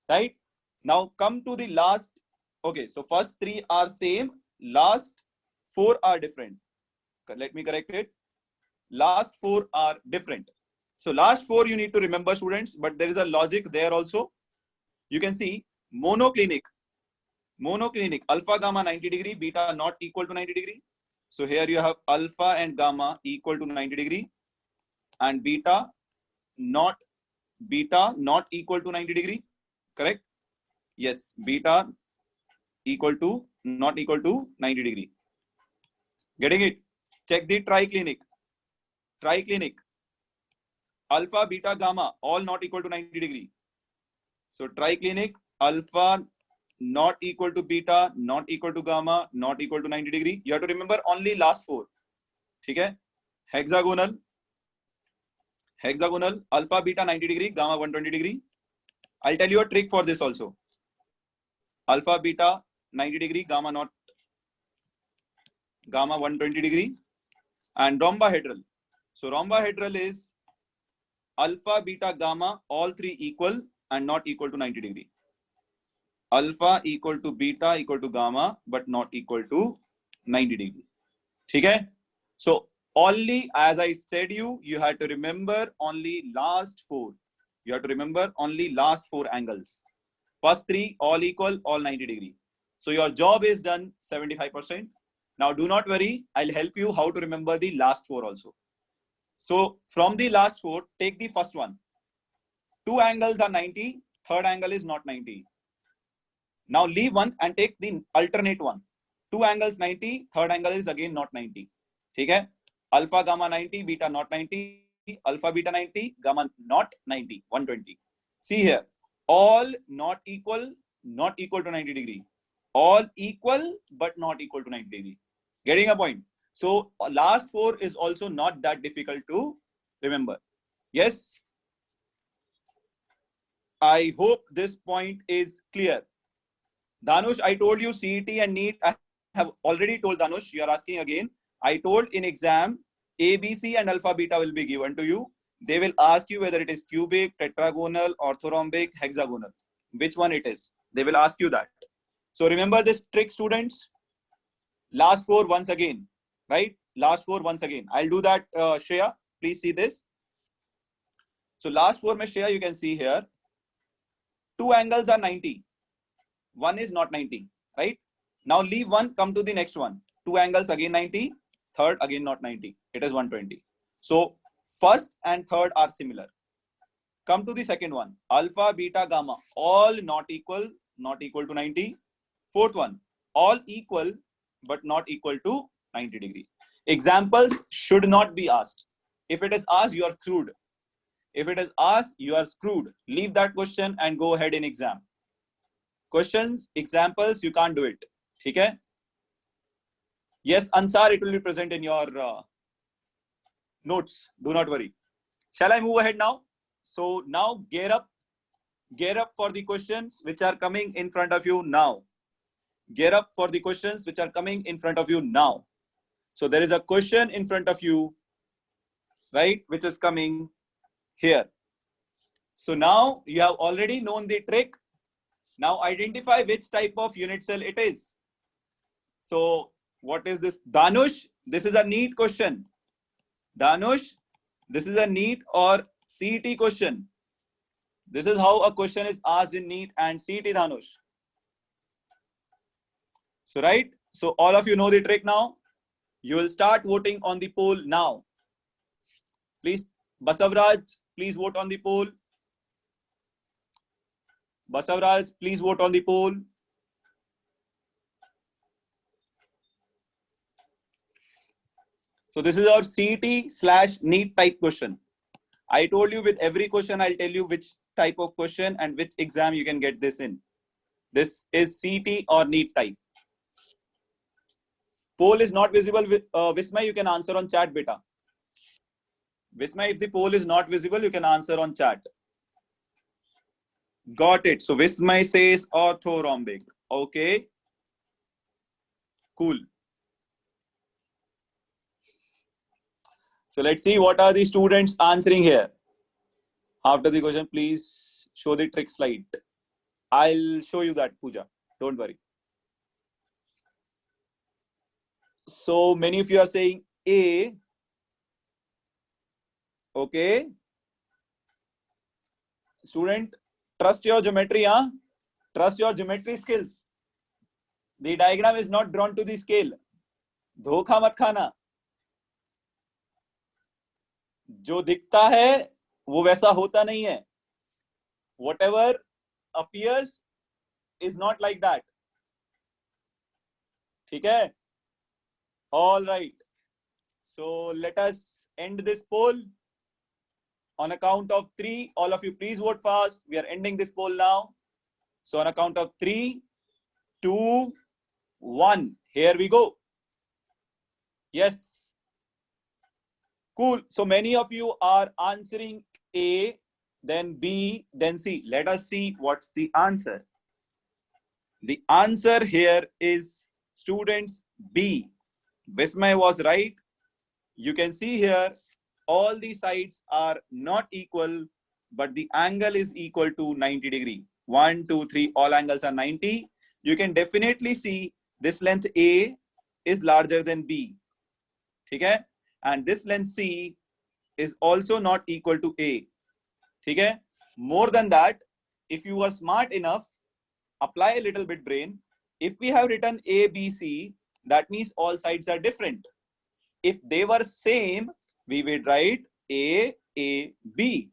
Right? Now come to the last. Okay, so first 3 are same. Last 4 are different. Let me correct it. Last 4 are different. So last 4 you need to remember, students, but there is a logic there also. You can see monoclinic. Monoclinic, alpha, gamma 90 degree, beta not equal to 90 degree. So here you have alpha and gamma equal to 90 degree and beta not equal to 90 degree. Correct? Yes, beta equal to not equal to 90 degree. Getting it? check the triclinic. Triclinic. Alpha, beta, gamma, all not equal to 90 degree. So triclinic, alpha not equal to beta, not equal to gamma, not equal to 90 degree. You have to remember only last four. Okay? Hexagonal, hexagonal, alpha, beta 90 degree, gamma 120 degree. I'll tell you a trick for this also. Alpha, beta 90 degree, gamma 120 degree, and rhombohedral. So rhombohedral is alpha, beta, gamma, all three equal and not equal to 90 degree. Alpha equal to beta equal to gamma, but not equal to 90 degree. Okay? So only, as I said you have to remember only last four. You have to remember only last four angles. First three, all equal, all 90 degree. So your job is done 75%. Now do not worry, I'll help you how to remember the last four also. So from the last four, take the first one. Two angles are 90, third angle is not 90. Now leave one and take the alternate one. Two angles 90, third angle is again not 90. Okay? Alpha, gamma 90, beta not 90, alpha, beta 90, gamma not 90, 120. See here, all not equal to 90 degree. All equal, but not equal to 90 degree. Getting a point? So last four is also not that difficult to remember. Yes? I hope this point is clear. Dhanush, I told you CET and NEET. I have already told Dhanush, you are asking again. I told in exam, ABC and alpha beta will be given to you. They will ask you whether it is cubic, tetragonal, orthorhombic, hexagonal. Which one it is? They will ask you that. So remember this trick, students. Last four once again, right? Last four once again. I'll do that, Shreya. Please see this. So last four, Shreya, you can see here. Two angles are 90. One is not 90, right? Now leave one, come to the next one. Two angles again 90, third again not 90. It is 120. So first and third are similar. Come to the second one. Alpha, beta, gamma, all not equal to 90. Fourth one, all equal, but not equal to 90 degree. Examples should not be asked. If it is asked, you are screwed. If it is asked, you are screwed. Leave that question and go ahead in exam. Questions, examples, you can't do it. Okay? Yes, Ansar, it will be present in your notes. Do not worry. Shall I move ahead now? So now gear up for the questions which are coming in front of you now. Gear up for the questions which are coming in front of you now. So there is a question in front of you, right, which is coming here. So now you have already known the trick. Now identify which type of unit cell it is. So what is this? Dhanush, this is a NEET question. Dhanush, this is a NEET or CET question. This is how a question is asked in NEET and CET, Dhanush. So right, so all of you know the trick now. You will start voting on the poll now. Please, Basavraj, please vote on the poll. Basavraj, please vote on the poll. So this is our CET/NEET type question. I told you with every question, I'll tell you which type of question and which exam you can get this in. This is CET or NEET type. Poll is not visible. Vismay, you can answer on chat, beta. Vismay, if the poll is not visible, you can answer on chat. Got it. So Vismay says orthorhombic. Okay. Cool. So let's see what are the students answering here. After the question, please show the trick slide. I'll show you that, Pooja. Don't worry. So many of you are saying A. Okay. Student, trust your geometry, huh? Trust your geometry skills. The diagram is not drawn to the scale. धोखा मत खाना. जो दिखता है वो वैसा होता नहीं है. Whatever appears is not like that. ठीक है? All right. So let us end this poll. On a count of 3, all of you please vote fast. We are ending this poll now. So on a count of 3, 2, 1. Here we go. Yes. Cool. So many of you are answering A, then B, then C. Let us see what's the answer. The answer here is, students, B. Vismay was right. You can see here all the sides are not equal, but the angle is equal to 90 degree. 1, 2, 3, all angles are 90. You can definitely see this length A is larger than B. Okay? And this length C is also not equal to A. Okay? More than that, if you are smart enough, apply a little bit brain. If we have written A, B, C, that means all sides are different. If they were same, we will write A, B.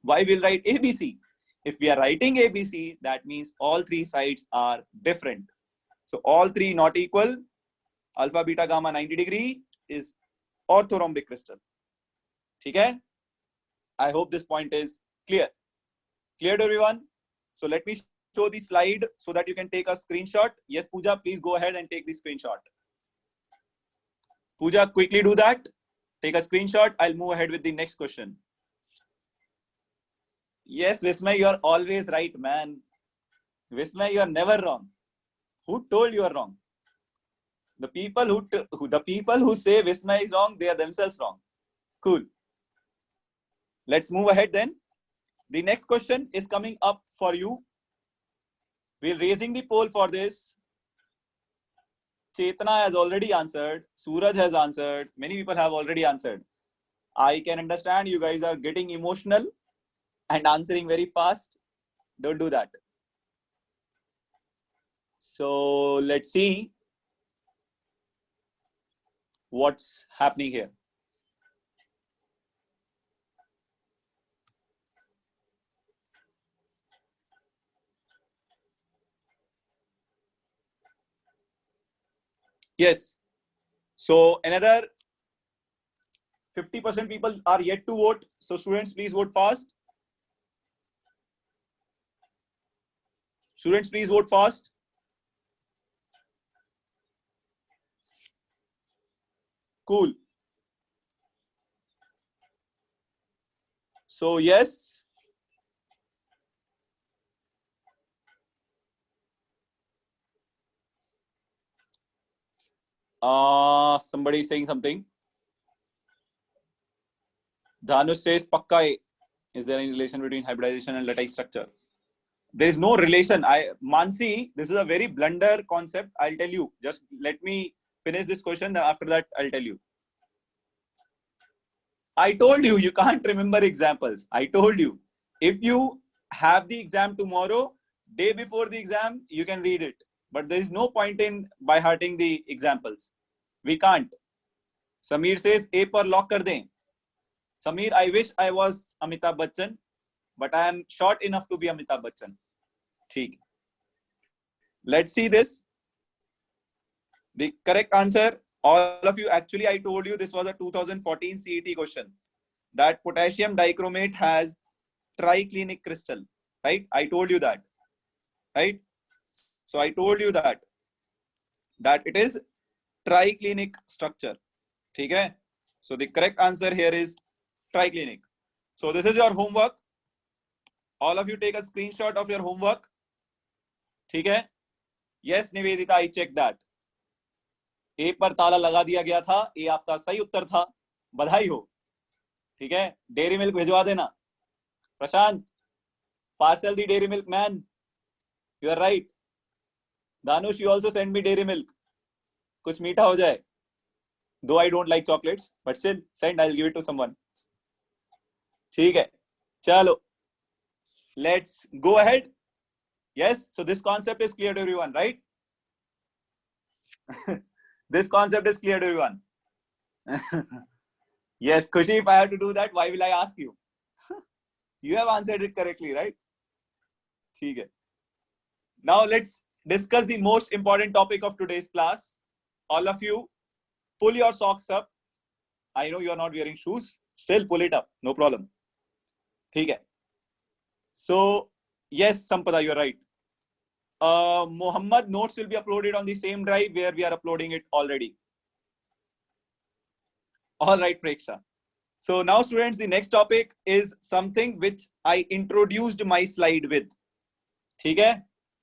Why we'll write A, B, C? If we are writing A, B, C, that means all three sides are different. So all three not equal. Alpha, beta, gamma 90 degree is orthorhombic crystal. Okay? I hope this point is clear. Clear to everyone? So let me show the slide so that you can take a screenshot. Yes, Pooja, please go ahead and take the screenshot. Pooja, quickly do that. Take a screenshot. I'll move ahead with the next question. Yes, Vismay, you are always right, man. Vismay, you are never wrong. Who told you are wrong? The people who say Vismay is wrong, they are themselves wrong. Cool. Let's move ahead then. The next question is coming up for you. We're raising the poll for this. Chetana has already answered. Suraj has answered. Many people have already answered. I can understand you guys are getting emotional and answering very fast. Don't do that. So let's see what's happening here. Yes. So another 50% people are yet to vote. So students, please vote fast. Students, please vote fast. Cool. So yes. Somebody is saying something. Dhanush says Pakka A. Is there any relation between hybridization and lattice structure? There is no relation. Mansi, this is a very blunder concept. I'll tell you. Just let me finish this question. Then after that, I'll tell you. I told you, you can't remember examples. I told you. If you have the exam tomorrow, day before the exam, you can read it. But there is no point in by hearting the examples. We can't. Samir says, A per lock kar dein. Samir, I wish I was Amitabh Bachchan, but I am short enough to be Amitabh Bachchan. Theek. Let's see this. The correct answer, all of you, actually, I told you this was a 2014 CET question. That potassium dichromate has triclinic crystal, right? I told you that, right? So I told you that it is triclinic structure. Okay? So the correct answer here is triclinic. So this is your homework. All of you take a screenshot of your homework. Okay? Yes, Nivedita, I checked that. ए पर ताला लगा दिया गया था. ए आपका सही उत्तर था. बधाई हो. ठीक है? डेयरी मिल्क भिजवा देना. Prashant, parcel the dairy milk man. You are right. Dhanush, you also send me dairy milk. कुछ मीठा हो जाए. Though I don't like chocolates, but still send. I'll give it to someone. ठीक है. चलो. Let's go ahead. Yes. So this concept is clear to everyone, right? This concept is clear to everyone. Yes, Khushi, if I have to do that, why will I ask you? You have answered it correctly, right? ठीक है. Now let's discuss the most important topic of today's class. All of you, pull your socks up. I know you are not wearing shoes. Still pull it up. No problem. ठीक है. So yes, Sampada, you're right. Muhammad, notes will be uploaded on the same drive where we are uploading it already. All right, Preksha. So now, students, the next topic is something which I introduced my slide with. Okay?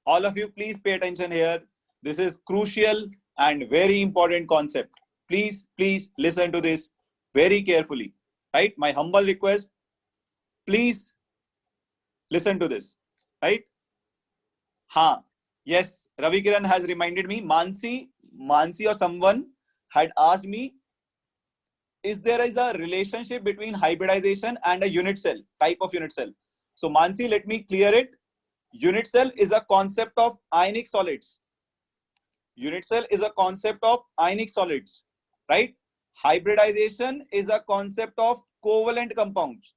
All of you, please pay attention here. This is crucial and very important concept. Please listen to this very carefully. Right? My humble request, please listen to this. Right? Ha. Yes, Ravi Kiran has reminded me. Mansi or someone had asked me, is there is a relationship between hybridization and a unit cell, type of unit cell? So Mansi, let me clear it. Unit cell is a concept of ionic solids. Unit cell is a concept of ionic solids, right? Hybridization is a concept of covalent compounds,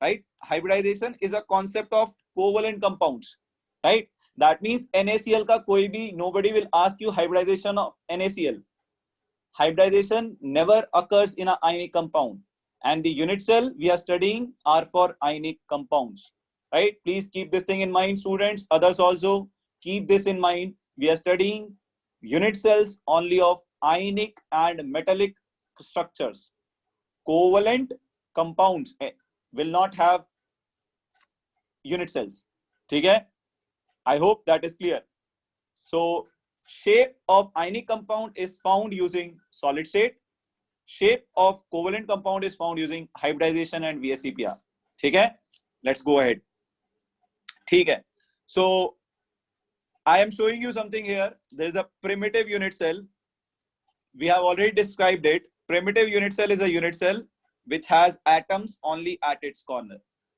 right? Hybridization is a concept of covalent compounds, right? That means NaCl ka koi bhi, nobody will ask you hybridization of NaCl. Hybridization never occurs in an ionic compound, and the unit cell we are studying are for ionic compounds, right? Please keep this thing in mind, students. Others also keep this in mind. We are studying unit cells only of ionic and metallic structures. Covalent compounds will not have unit cells. Okay? I hope that is clear. So shape of ionic compound is found using solid state. Shape of covalent compound is found using hybridization and VSEPR. Okay? Let's go ahead. Okay. So I am showing you something here. There is a primitive unit cell. We have already described it. Primitive unit cell is a unit cell which has atoms only at its corner.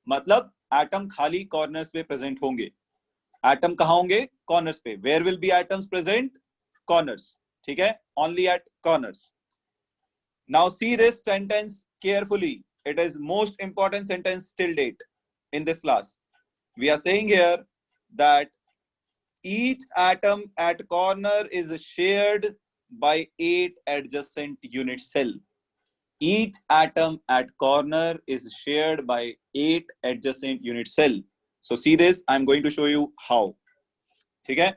मतलब atom खाली corners पे present होंगे. Atom कहाँ होंगे? Corners पे. Where will be atoms present? Corners. ठीक है? Only at corners. Now see this sentence carefully. It is most important sentence till date in this class. We are saying here that each atom at corner is shared by 8 adjacent unit cell. Each atom at corner is shared by 8 adjacent unit cell. So see this, I'm going to show you how. Okay?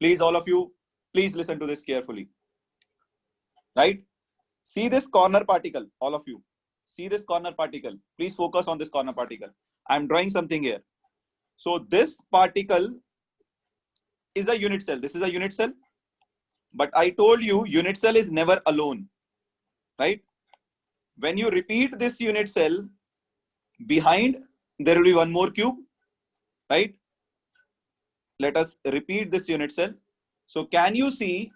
Please, all of you, please listen to this carefully. Right? See this corner particle, all of you. See this corner particle. Please focus on this corner particle. I'm drawing something here. So this particle is a unit cell. This is a unit cell. But I told you unit cell is never alone. Right? When you repeat this unit cell, behind there will be one more cube. Right? Let us repeat this unit cell. So can you see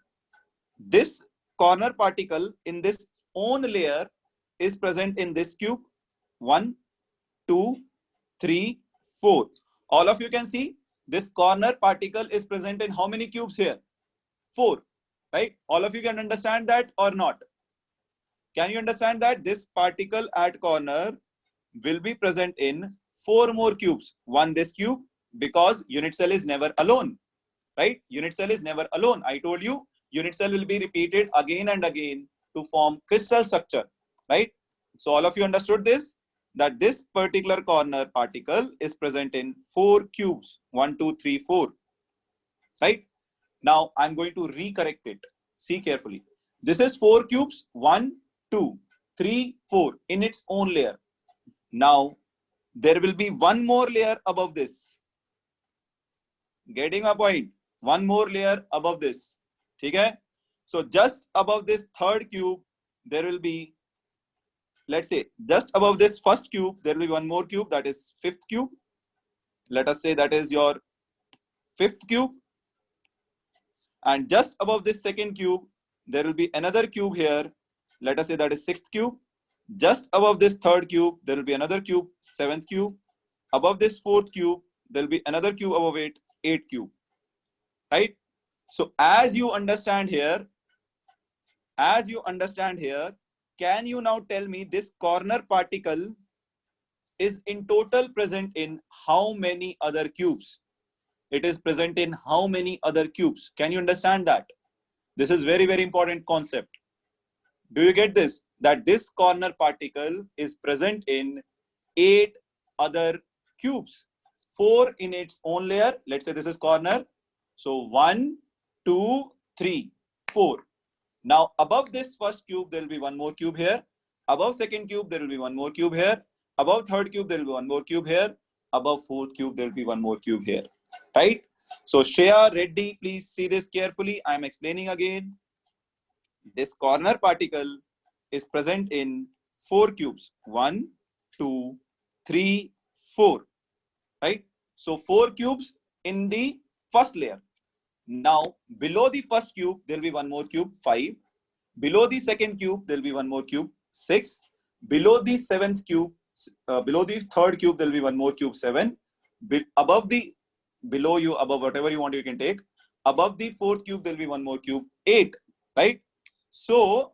this corner particle in this own layer is present in this cube? 1, 2, 3, 4. All of you can see this corner particle is present in how many cubes here? 4. Right? All of you can understand that or not? Can you understand that this particle at corner will be present in 4 more cubes? 1 this cube, because unit cell is never alone. Right? Unit cell is never alone. I told you unit cell will be repeated again and again to form crystal structure. Right? So all of you understood this, that this particular corner particle is present in 4 cubes. 1, 2, 3, 4. Right? Now I'm going to recorrect it. See carefully. This is 4 cubes. 1, 2, 3, 4 in its own layer. Now there will be one more layer above this. Getting my point? One more layer above this. Okay? So just above this third cube, there will be, let's say, just above this first cube, there will be one more cube, that is 5th cube. Let us say that is your 5th cube. And just above this second cube, there will be another cube here. Let us say that is 6th cube. Just above this third cube, there will be another cube, 7th cube. Above this 4th cube, there will be another cube above it, 8th cube. Right? So as you understand here, can you now tell me this corner particle is in total present in how many other cubes? It is present in how many other cubes? Can you understand that? This is very, very important concept. Do you get this? That this corner particle is present in 8 other cubes. 4 in its own layer. Let's say this is corner. So 1, 2, 3, 4. Now above this first cube, there will be one more cube here. Above second cube, there will be one more cube here. Above third cube, there will be one more cube here. Above fourth cube, there will be one more cube here. Right? So Shreya, Reddy, please see this carefully. I am explaining again. This corner particle is present in 4 cubes. 1, 2, 3, 4. Right? So 4 cubes in the first layer. Now below the first cube, there will be one more cube, 5. Below the second cube, there will be one more cube, 6. Below the seventh cube, below the third cube, there will be one more cube, 7. Above whatever you want, you can take. Above the fourth cube, there will be one more cube, 8. Right? So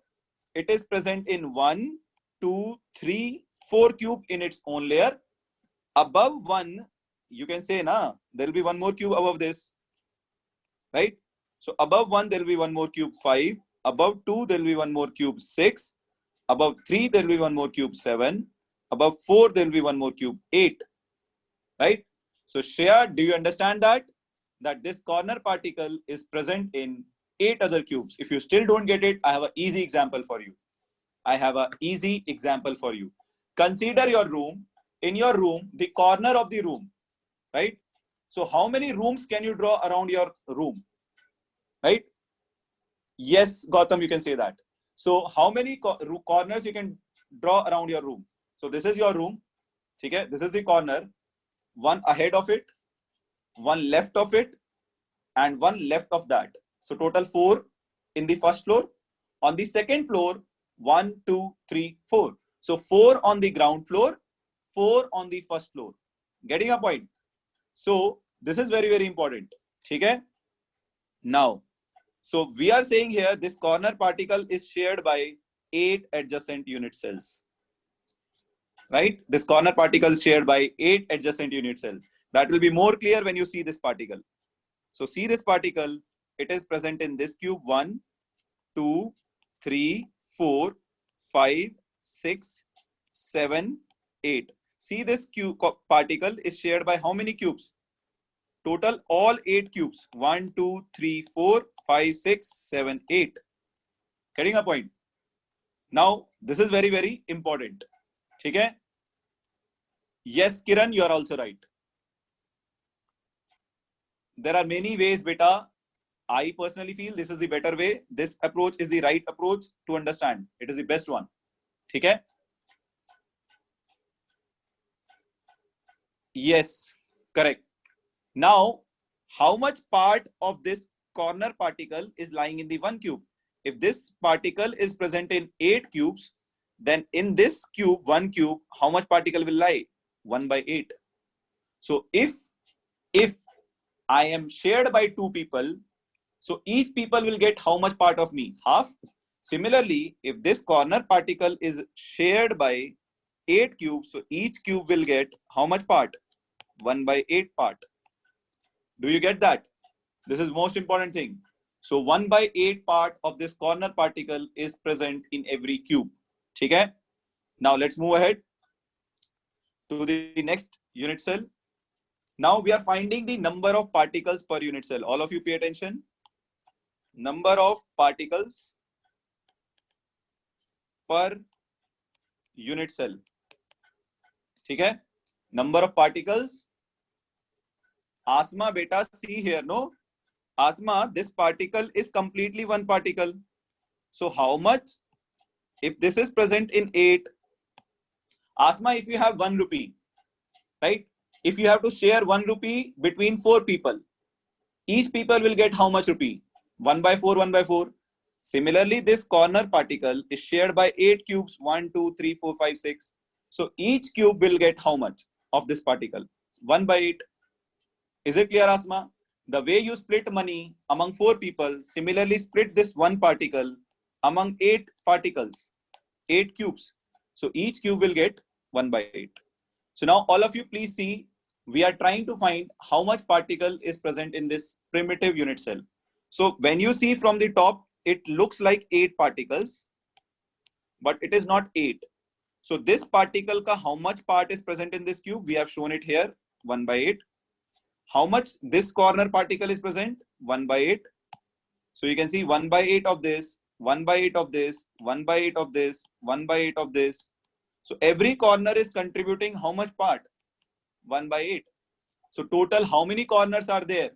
it is present in 1, 2, 3, 4 cube in its own layer. Above 1, you can say, there will be one more cube above this. Right? So above 1, there will be one more cube, 5. Above 2, there will be one more cube, 6. Above 3, there will be one more cube, 7. Above 4, there will be one more cube, 8. Right? So Shreya, do you understand that? That this corner particle is present in 8 other cubes. If you still don't get it, I have an easy example for you. Consider your room. In your room, the corner of the room. Right? So how many rooms can you draw around your room? Right? Yes, Gautam, you can say that. So how many corners you can draw around your room? So this is your room. Okay? This is the corner. One ahead of it, one left of it, and one left of that. So total 4 in the first floor. On the second floor, 1, 2, 3, 4. So 4 on the ground floor, 4 on the first floor. Getting a point? So this is very, very important. Okay? Now, so we are saying here this corner particle is shared by 8 adjacent unit cells. Right? This corner particle is shared by 8 adjacent unit cells. That will be more clear when you see this particle. So see this particle, it is present in this cube, 1, 2, 3, 4, 5, 6, 7, 8. See this cube particle is shared by how many cubes? Total all 8 cubes. 1, 2, 3, 4, 5, 6, 7, 8. Getting a point? Now, this is very, very important. Okay? Yes, Kiran, you are also right. There are many ways, beta. I personally feel this is the better way. This approach is the right approach to understand. It is the best one. Okay? Yes, correct. Now, how much part of this corner particle is lying in the one cube? If this particle is present in 8 cubes, then in this cube, one cube, how much particle will lie? 1 by 8. So if I am shared by 2 people, so each people will get how much part of me? Half. Similarly, if this corner particle is shared by 8 cubes, so each cube will get how much part? 1 by 8 part. Do you get that? This is most important thing. So 1 by 8 part of this corner particle is present in every cube. Okay? Now let's move ahead to the next unit cell. Now we are finding the number of particles per unit cell. All of you pay attention. Number of particles per unit cell. Okay? Number of particles. Asma, beta, see here, no? Asma, this particle is completely one particle. So how much? If this is present in 8, Asma, if you have 1 rupee, right? If you have to share 1 rupee between 4 people, each people will get how much rupee? 1 by 4, 1 by 4. Similarly, this corner particle is shared by 8 cubes, 1, 2, 3, 4, 5, 6. So each cube will get how much of this particle? 1 by 8. Is it clear, Asma? The way you split money among 4 people, similarly split this one particle among 8 particles, 8 cubes. So each cube will get 1 by 8. So now all of you please see, we are trying to find how much particle is present in this primitive unit cell. So when you see from the top, it looks like 8 particles. but it is not 8. So this particle ka how much part is present in this cube? We have shown it here, 1 by 8. How much this corner particle is present? 1 by 8. So you can see 1 by 8 of this, 1 by 8 of this, 1 by 8 of this, 1 by 8 of this. So every corner is contributing how much part? 1 by 8. So total how many corners are there?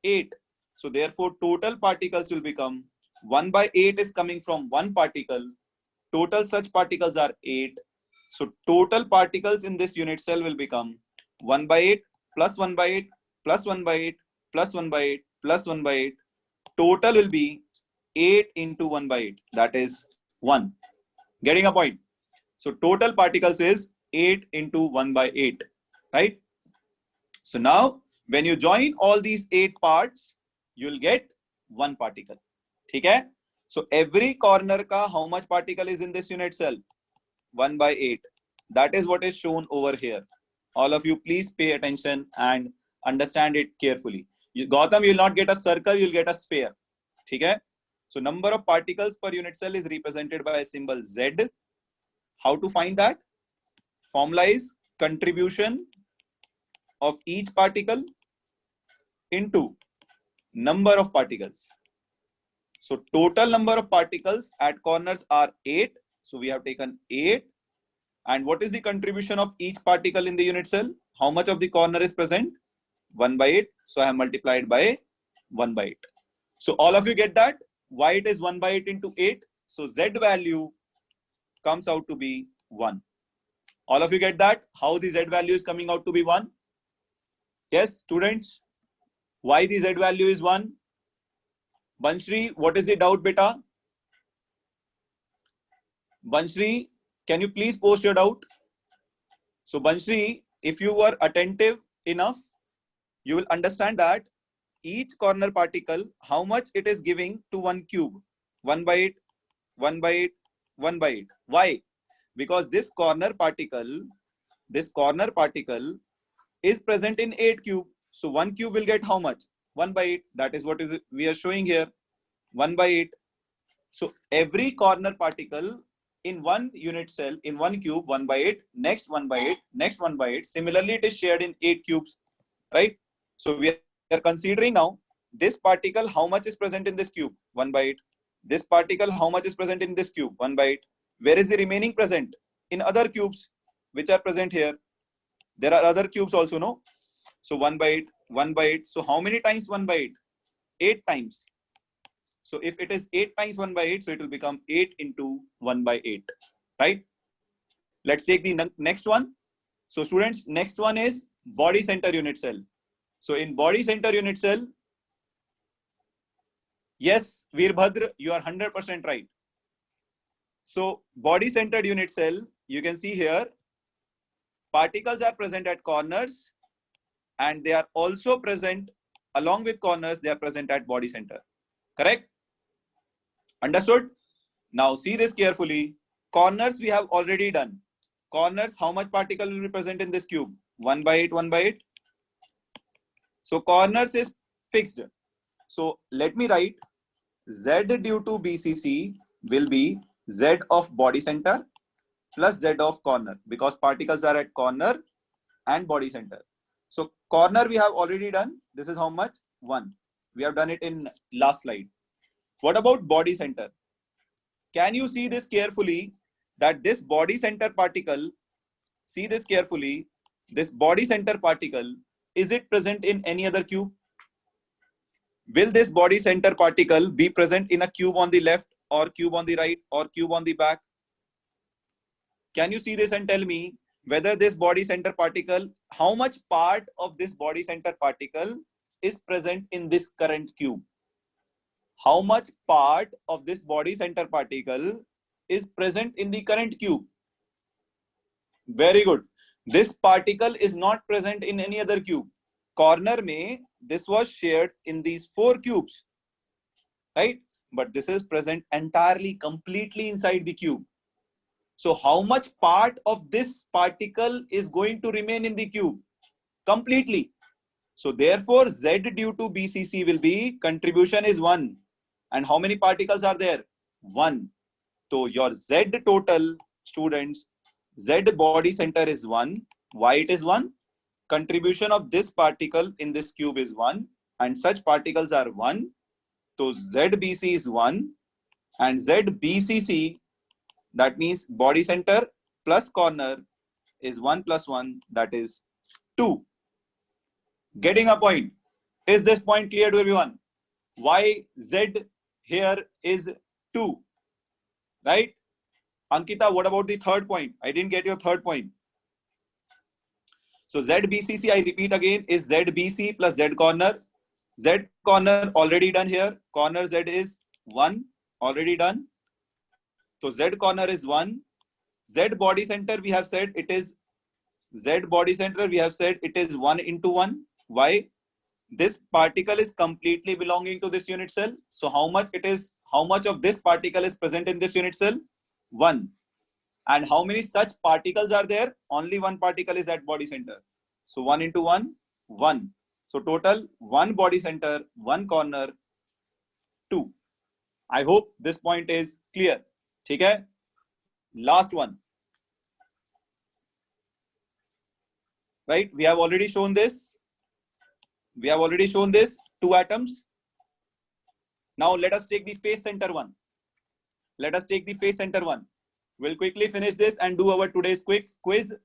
8. So therefore total particles will become 1 by 8 is coming from one particle. Total such particles are 8. So total particles in this unit cell will become 1 by 8 plus 1 by 8 plus 1 by 8 plus 1 by 8 plus 1 by 8. Total will be 8 into 1 by 8. That is 1. Getting a point? So total particles is 8 into 1 by 8. Right? So now when you join all these 8 parts, you'll get 1 particle. Okay? So every corner ka how much particle is in this unit cell? 1 by 8. That is what is shown over here. All of you please pay attention and understand it carefully. Gautam, you will not get a circle, you'll get a sphere. Okay? So number of particles per unit cell is represented by a symbol Z. How to find that? Formula is contribution of each particle into number of particles. So total number of particles at corners are 8. So we have taken 8. And what is the contribution of each particle in the unit cell? How much of the corner is present? 1 by 8. So I have multiplied by 1 by 8. So all of you get that? Why it is 1 by 8 into 8? So Z value comes out to be 1. All of you get that? How the Z value is coming out to be 1? Yes, students? Why the Z value is 1? Banshri, what is the doubt, beta? Banshri, can you please post your doubt? So Banshri, if you were attentive enough, you will understand that each corner particle, how much it is giving to one cube? 1 by 8, 1 by 8, 1 by 8. Why? Because this corner particle is present in 8 cube. So one cube will get how much? 1 by 8. That is what we are showing here. 1 by 8. So every corner particle in one unit cell, in one cube, 1 by 8, next 1 by 8, next 1 by 8. Similarly, it is shared in 8 cubes, right? So we are considering now this particle, how much is present in this cube? 1 by 8. This particle, how much is present in this cube? 1 by 8. Where is the remaining present? In other cubes, which are present here. There are other cubes also, no? So 1 by 8, 1 by 8. So how many times 1 by 8? 8 times. So if it is 8 times 1 by 8, so it will become 8 into 1 by 8, right? Let's take the next one. So students, next one is body center unit cell. So in body center unit cell, yes, Veerbhadra, you are 100% right. So body centered unit cell, you can see here, particles are present at corners and they are also present along with corners, they are present at body center. Correct? Understood? Now see this carefully. Corners we have already done. Corners, how much particle will be present in this cube? 1 by 8, 1 by 8. So corners is fixed. So let me write Z due to BCC will be Z of body center plus Z of corner, because particles are at corner and body center. So corner we have already done. This is how much? 1. We have done it in last slide. What about body center? Can you see this carefully, that this body center particle, see this carefully, this body center particle, is it present in any other cube? Will this body center particle be present in a cube on the left or cube on the right or cube on the back? Can you see this and tell me whether this body center particle, how much part of this body center particle is present in this current cube? How much part of this body center particle is present in the current cube? Very good. This particle is not present in any other cube. Corner mein, this was shared in these 4 cubes, right? But this is present entirely, completely inside the cube. So how much part of this particle is going to remain in the cube? Completely. So therefore, Z due to BCC will be, contribution is 1. And how many particles are there? 1. So your Z total, students, Z body center is 1. Why it is 1? Contribution of this particle in this cube is 1, and such particles are 1. So ZBC is 1, and ZBCC, that means body center plus corner, is 1 plus 1, that is 2. Getting a point? Is this point clear to everyone? Why Z here is 2, right? Ankita, what about the third point? I didn't get your third point. So ZBCC, I repeat again, is ZBC plus Z corner. Z corner already done here. Corner Z is 1, already done. So Z corner is 1. Z body center, we have said it is Z body center, we have said it is 1 into 1. Why? This particle is completely belonging to this unit cell. So how much of this particle is present in this unit cell? 1. And how many such particles are there? Only one particle is at body center. So 1 into 1, 1. So total 1 body center, 1 corner, 2. I hope this point is clear. Okay? Last one. Right? We have already shown this. 2 atoms. Now let us take the face center one. We'll quickly finish this and do our today's quick quiz.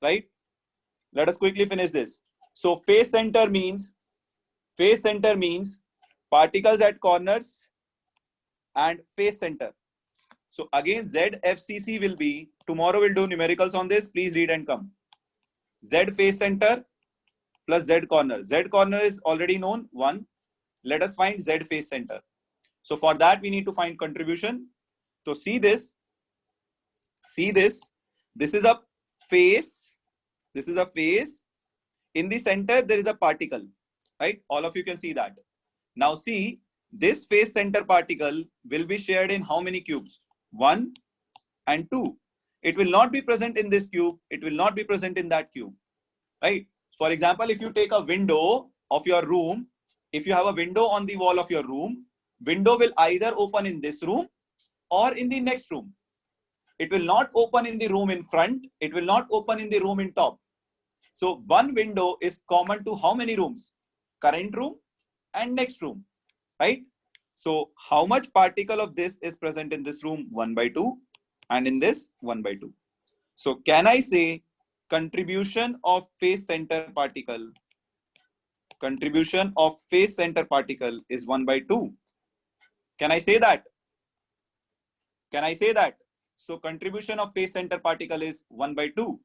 Right? Let us quickly finish this. So face center means particles at corners and face center. So again, ZFCC will be, tomorrow we'll do numericals on this. Please read and come. Z face center plus Z corner. Z corner is already known, 1. Let us find Z face center. So for that, we need to find contribution. So see this. This is a face. In the center, there is a particle, right? All of you can see that. Now see, this face center particle will be shared in how many cubes? 1 and 2. It will not be present in this cube. It will not be present in that cube, right? For example, if you take a window of your room, if you have a window on the wall of your room, window will either open in this room or in the next room. It will not open in the room in front. It will not open in the room in top. So one window is common to how many rooms? Current room and next room, right? So how much particle of this is present in this room? 1 by 2, and in this 1 by 2. So can I say contribution of face center particle is 1 by 2? Can I say that? So contribution of face center particle is 1 by 2.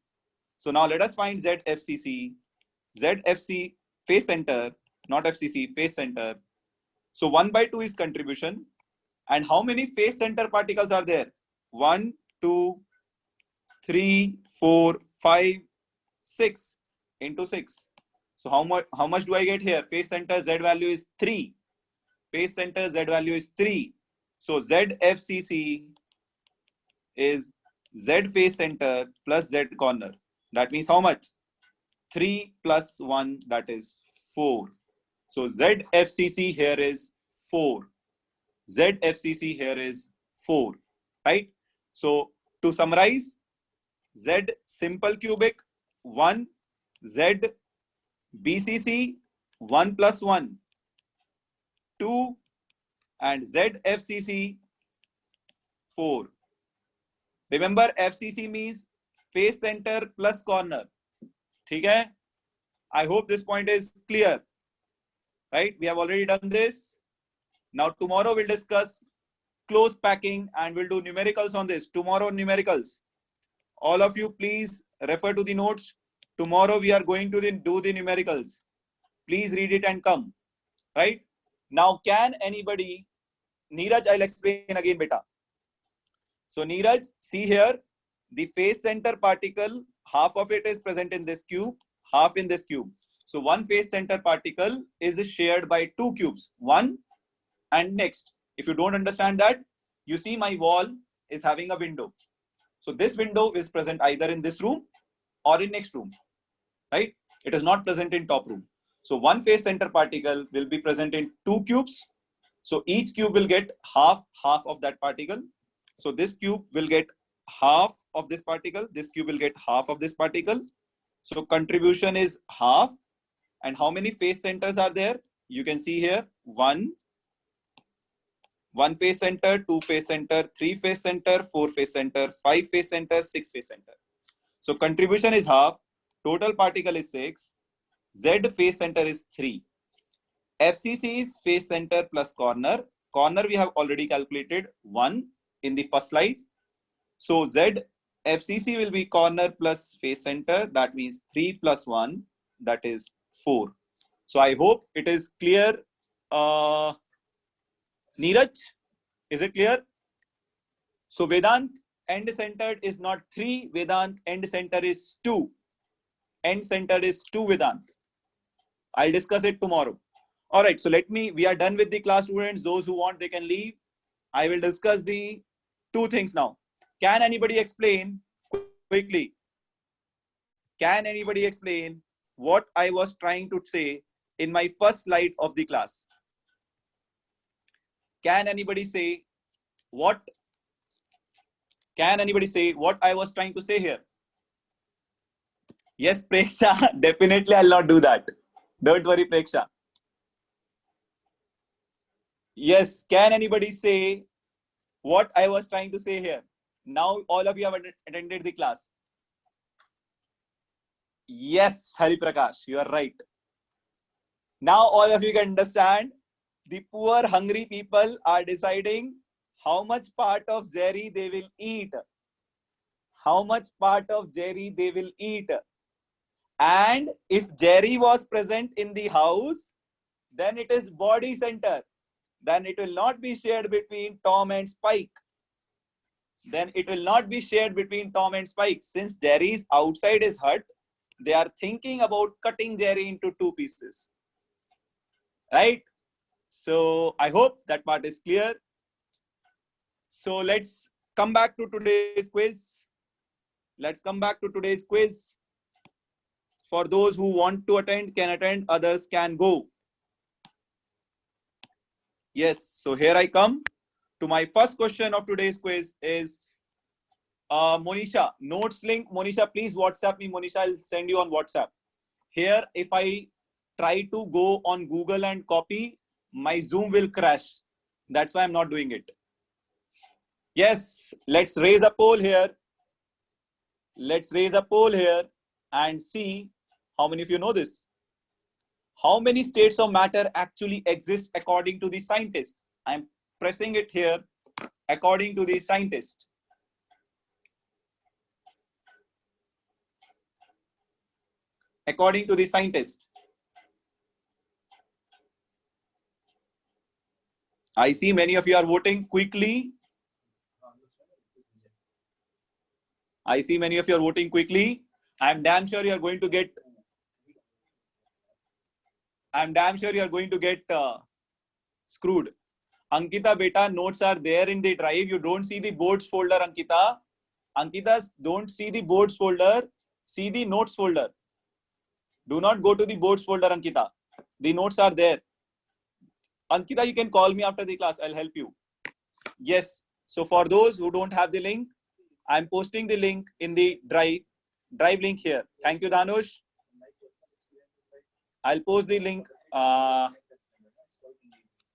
So now let us find ZFCC. ZFC face center, not FCC, face center. So 1 by 2 is contribution. And how many face center particles are there? 1, 2, 3, 4, 5, 6 into 6. So how much do I get here? Face center Z value is 3. So ZFCC is Z face center plus Z corner. That means how much? 3 plus 1, that is 4. So ZFCC here is 4. Right? So to summarize, Z simple cubic 1, Z BCC 1 plus 1 2, and ZFCC 4. Remember, FCC means face center plus corner. Okay? I hope this point is clear. Right? We have already done this. Now tomorrow we'll discuss close packing and we'll do numericals on this. Tomorrow numericals. All of you please refer to the notes. Tomorrow we are going to do the numericals. Please read it and come. Right? Now can anybody, Neeraj, I'll explain again beta. So Neeraj, see here, the face center particle, half of it is present in this cube, half in this cube. So one face center particle is shared by 2 cubes, 1 and next. If you don't understand that, you see my wall is having a window. So this window is present either in this room or in next room, right? It is not present in top room. So one face center particle will be present in 2 cubes. So each cube will get half of that particle. So this cube will get half of this particle. This cube will get half of this particle. So contribution is half. And how many face centers are there? You can see here, one face center, two face center, three face center, four face center, five face center, six face center. So contribution is half, total particle is 6, Z face center is 3. FCC is face center plus corner. Corner we have already calculated 1 in the first slide. So Z FCC will be corner plus face center. That means 3 plus 1, that is 4. So I hope it is clear. Neeraj, is it clear? So Vedant end centered is not 3. Vedant end center is 2. End center is 2 Vedant. I'll discuss it tomorrow. All right, so we are done with the class, students. Those who want, they can leave. I will discuss the two things now. Can anybody explain quickly? Can anybody explain what I was trying to say in my first slide of the class? Can anybody say what? Can anybody say what I was trying to say here? Yes, Preksha, definitely I'll not do that. Don't worry, Preksha. Yes, can anybody say what I was trying to say here? Now all of you have attended the class. Yes, Hari Prakash, you are right. Now all of you can understand. The poor hungry people are deciding how much part of Jerry they will eat. How much part of Jerry they will eat. And if Jerry was present in the house, then it is body center. Then it will not be shared between Tom and Spike. Then it will not be shared between Tom and Spike. Since Jerry is outside his hut, they are thinking about cutting Jerry into 2 pieces. Right? So I hope that part is clear. So let's come back to today's quiz. Let's come back to today's quiz. For those who want to attend, can attend. Others can go. Yes, so here I come to my first question of today's quiz is Monisha, notes link. Monisha, please WhatsApp me. Monisha, I'll send you on WhatsApp. Here, if I try to go on Google and copy, my Zoom will crash. That's why I'm not doing it. Yes, let's raise a poll here. Let's raise a poll here and see how many of you know this. How many states of matter actually exist according to the scientist? I'm pressing it here according to the scientist. According to the scientist. I see many of you are voting quickly. I see many of you are voting quickly. I'm damn sure you are going to get screwed. Ankita beta, notes are there in the drive. You don't see the boards folder, Ankita. Ankita, don't see the boards folder. See the notes folder. Do not go to the boards folder, Ankita. The notes are there. Ankita, you can call me after the class. I'll help you. Yes. So for those who don't have the link, I'm posting the link in the drive link here. Thank you, Danush. I'll post the link.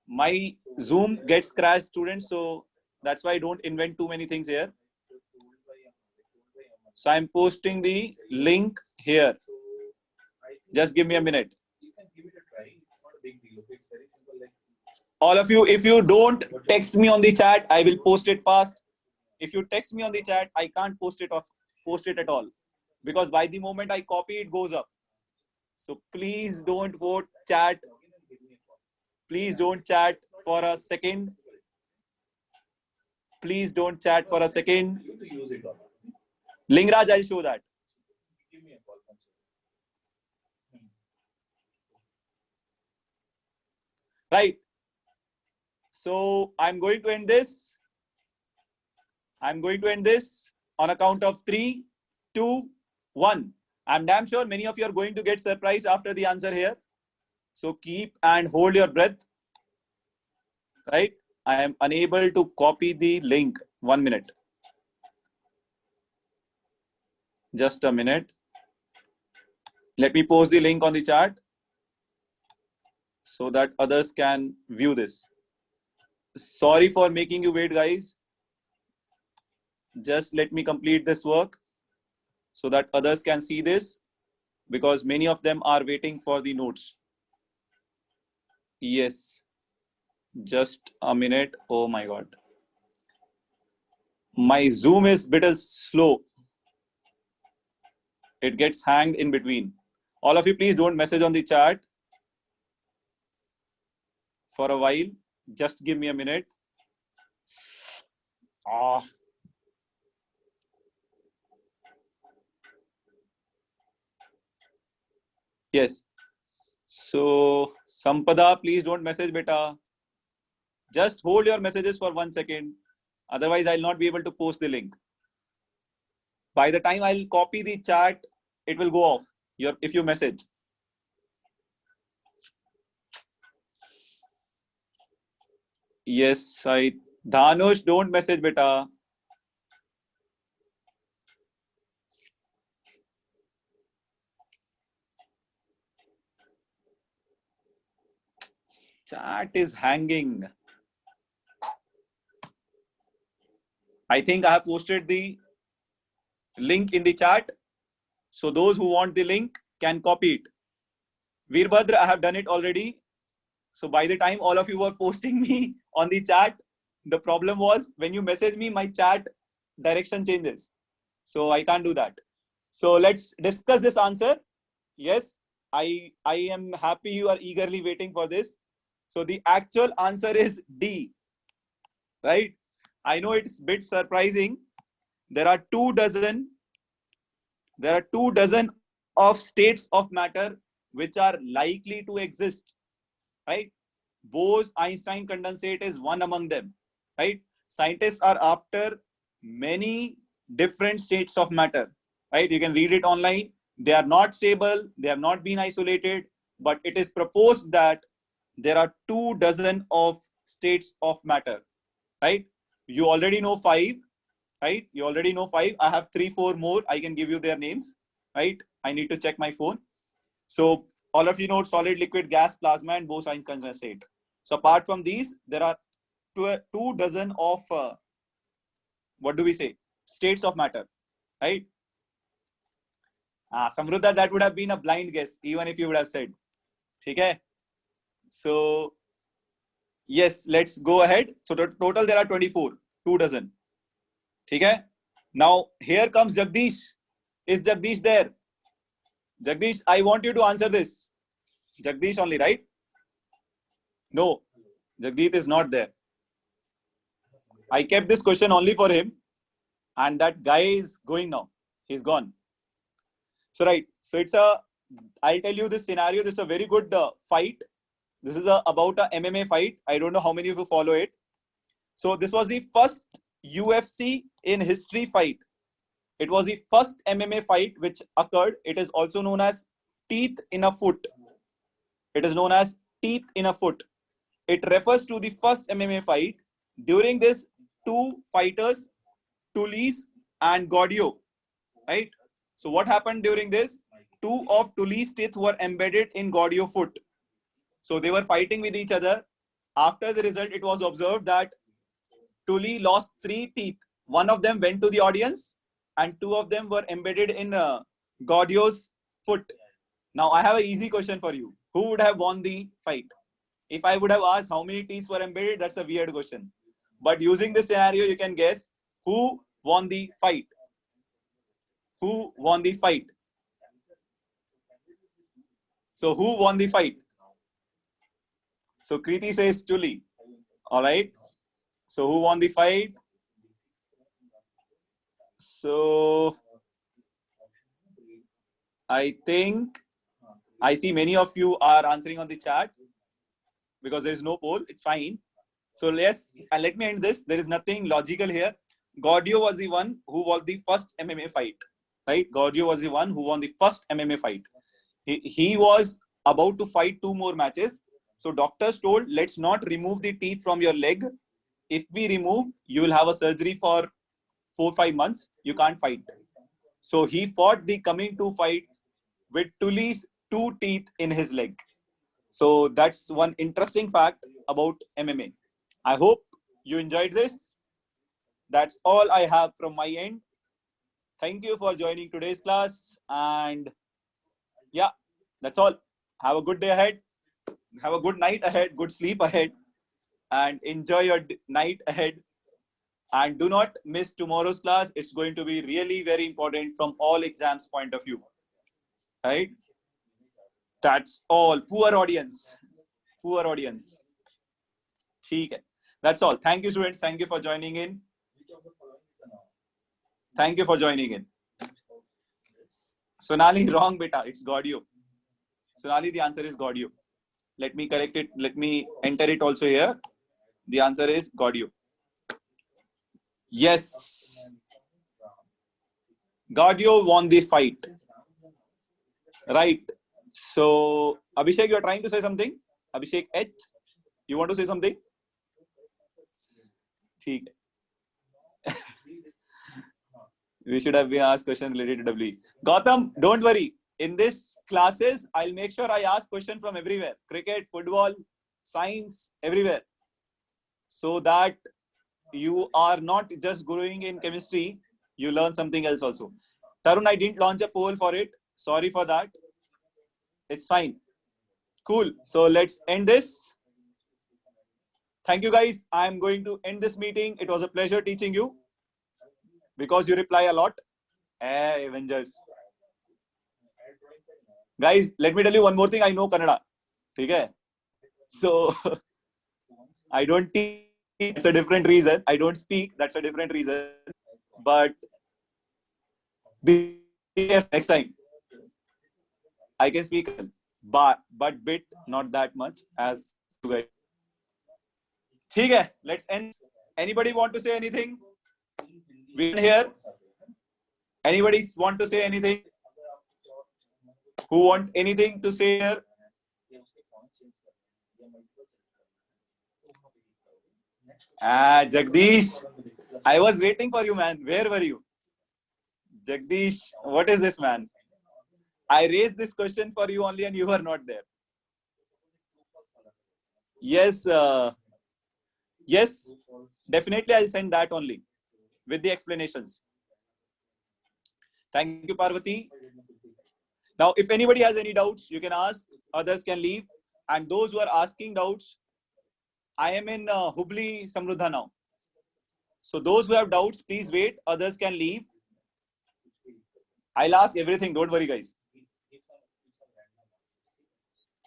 My Zoom gets crashed, students, so that's why I don't invent too many things here. So I'm posting the link here. Just give me a minute. All of you, if you don't text me on the chat, I will post it fast. If you text me on the chat, I can't post it at all, because by the moment I copy, it goes up. So please don't vote chat. Please don't chat for a second. Please don't chat for a second. Lingraj, I'll show that. Right. So I'm going to end this. I'm going to end this on a count of 3, 2, 1. I'm damn sure many of you are going to get surprised after the answer here. So keep and hold your breath. right? I am unable to copy the link. 1 minute. Just a minute. Let me post the link on the chat so that others can view this. Sorry for making you wait, guys. Just let me complete this work so that others can see this, because many of them are waiting for the notes. Yes, just a minute. Oh my God. My Zoom is bit slow. It gets hanged in between. All of you, please don't message on the chat for a while. Just give me a minute. Ah. Yes. So, Sampada, please don't message, beta. Just hold your messages for 1 second. Otherwise, I'll not be able to post the link. By the time I'll copy the chat, it will go off if you message. Yes, Dhanush, don't message, beta. Chat is hanging. I think I have posted the link in the chat. So those who want the link can copy it. Veerbhadra, I have done it already. So by the time all of you were posting me on the chat, the problem was when you message me, my chat direction changes. So I can't do that. So let's discuss this answer. Yes, I am happy you are eagerly waiting for this. So the actual answer is D, right? I know it's a bit surprising. There are 24 of states of matter which are likely to exist, right? Bose-Einstein condensate is one among them, right? Scientists are after many different states of matter, right? You can read it online. They are not stable. They have not been isolated, but it is proposed that there are 24 of states of matter, right? You already know 5, right? You already know 5. I have 3, 4 more. I can give you their names, right? I need to check my phone. So all of you know solid, liquid, gas, plasma, and Bose-Einstein condensate. So apart from these, there are 24 of what do we say? States of matter, right? Samruddha, that would have been a blind guess, even if you would have said. Okay. So yes, let's go ahead. So the total there are 24, 24. Okay. Now here comes Jagdish. Is Jagdish there? Jagdish, I want you to answer this. Jagdish only, right? No, Jagdeep is not there. I kept this question only for him, and that guy is going now. He's gone. So right. So I'll tell you this scenario. This is a very good fight. This is about a MMA fight. I don't know how many of you follow it. So this was the first UFC in history fight. It was the first MMA fight which occurred. It is also known as teeth in a foot. It is known as teeth in a foot. It refers to the first MMA fight. During this, two fighters, Tullis and Gaudio, right? So what happened during this? Two of Tullis' teeth were embedded in Gaudio foot. So they were fighting with each other. After the result, it was observed that Tully lost 3 teeth. One of them went to the audience and 2 of them were embedded in Gaudio's foot. Now I have an easy question for you. Who would have won the fight? If I would have asked how many teeth were embedded, that's a weird question. But using this scenario, you can guess who won the fight. Who won the fight? So who won the fight? So Kriti says Tully. All right. So who won the fight? So I think I see many of you are answering on the chat because there is no poll. It's fine. So let me end this. There is nothing logical here. Gaudio was the one who won the first MMA fight, right? Gaudio was the one who won the first MMA fight. He was about to fight 2 more matches. So doctors told, let's not remove the teeth from your leg. If we remove, you will have a surgery for 4-5 months. You can't fight. So he fought the coming 2 fights with Tully's 2 teeth in his leg. So that's one interesting fact about MMA. I hope you enjoyed this. That's all I have from my end. Thank you for joining today's class. And yeah, that's all. Have a good day ahead. Have a good night ahead, good sleep ahead, and enjoy your night ahead. And do not miss tomorrow's class. It's going to be really very important from all exams point of view. Right? That's all. Poor audience. Poor audience. ठीक है. That's all. Thank you, students. Thank you for joining in. Thank you for joining in. Sonali, wrong, beta. It's Gaudio. Sonali, the answer is Gaudio. Let me correct it. Let me enter it also here. The answer is Gaudio. Yes. Gaudio won the fight. Right. So, Abhishek, you are trying to say something? Abhishek H, you want to say something? ठीक है. We should have been asked question related to WE. Gautam, don't worry. In this classes, I'll make sure I ask question from everywhere. Cricket, football, science, everywhere. So that you are not just growing in chemistry, you learn something else also. Tarun, I didn't launch a poll for it. Sorry for that. It's fine. Cool. So let's end this. Thank you guys. I'm going to end this meeting. It was a pleasure teaching you because you reply a lot. Hey, Avengers. Guys, let me tell you one more thing. I know Kannada. Okay? So I don't teach. It's a different reason. I don't speak. That's a different reason. But be here next time. I can speak, but bit not that much as you guys. ठीक है. Let's end. Anybody want to say anything? We can hear. Anybody want to say anything? Who want anything to say here? Jagdish. I was waiting for you, man. Where were you? Jagdish, what is this, man? I raised this question for you only and you were not there. Yes. Yes, definitely I'll send that only with the explanations. Thank you, Parvati. Now, if anybody has any doubts, you can ask. Others can leave. And those who are asking doubts, I am in Hubli Samruddha now. So those who have doubts, please wait. Others can leave. I'll ask everything. Don't worry, guys.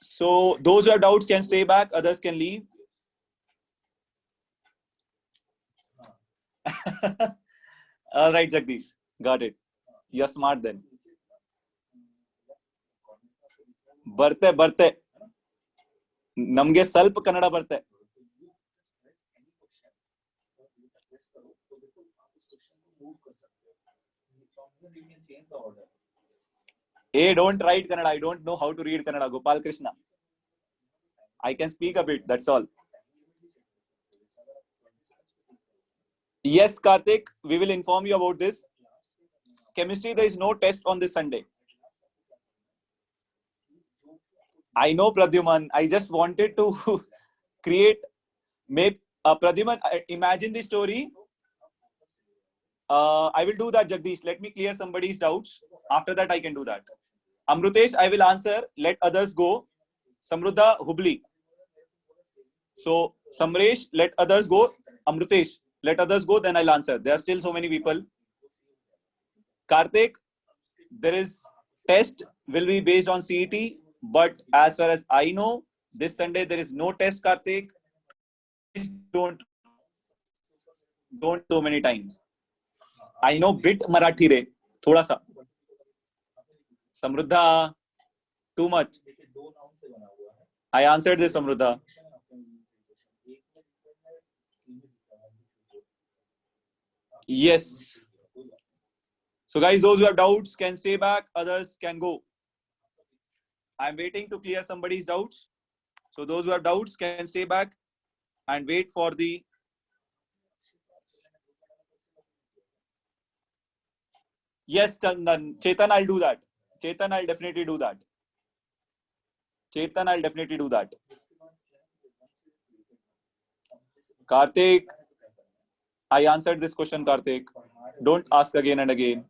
So those who have doubts can stay back. Others can leave. All right, Jagdish. Got it. You're smart then. Barte. Namge ಸ್ವಲ್ಪ ಕನ್ನಡ ಬರುತ್ತೆ. Hey, don't write Kannada. I don't know how to read Kannada. Gopal Krishna. I can speak a bit. That's all. Yes, Karthik. We will inform you about this. Chemistry, there is no test on this Sunday. I know, Pradyuman. I just wanted to create. Pradyuman, imagine the story. I will do that, Jagdish. Let me clear somebody's doubts. After that, I can do that. Amrutesh, I will answer. Let others go. Samruddha, Hubli. So, Samresh, let others go. Amrutesh, let others go. Then I'll answer. There are still so many people. Karthik, there is test will be based on CET. But as far as I know, this Sunday there is no test, Karthik. Please don't so many times. I know bit Marathi re, thoda sa. Samruddha, too much. I answered this, Samruddha. Yes. So guys, those who have doubts can stay back. Others can go. I'm waiting to clear somebody's doubts. So those who have doubts can stay back and wait for the. Yes, Chandan. Chetan, I'll do that. Chetan, I'll definitely do that. Chetan, I'll definitely do that. Karthik, I answered this question, Karthik. Don't ask again and again.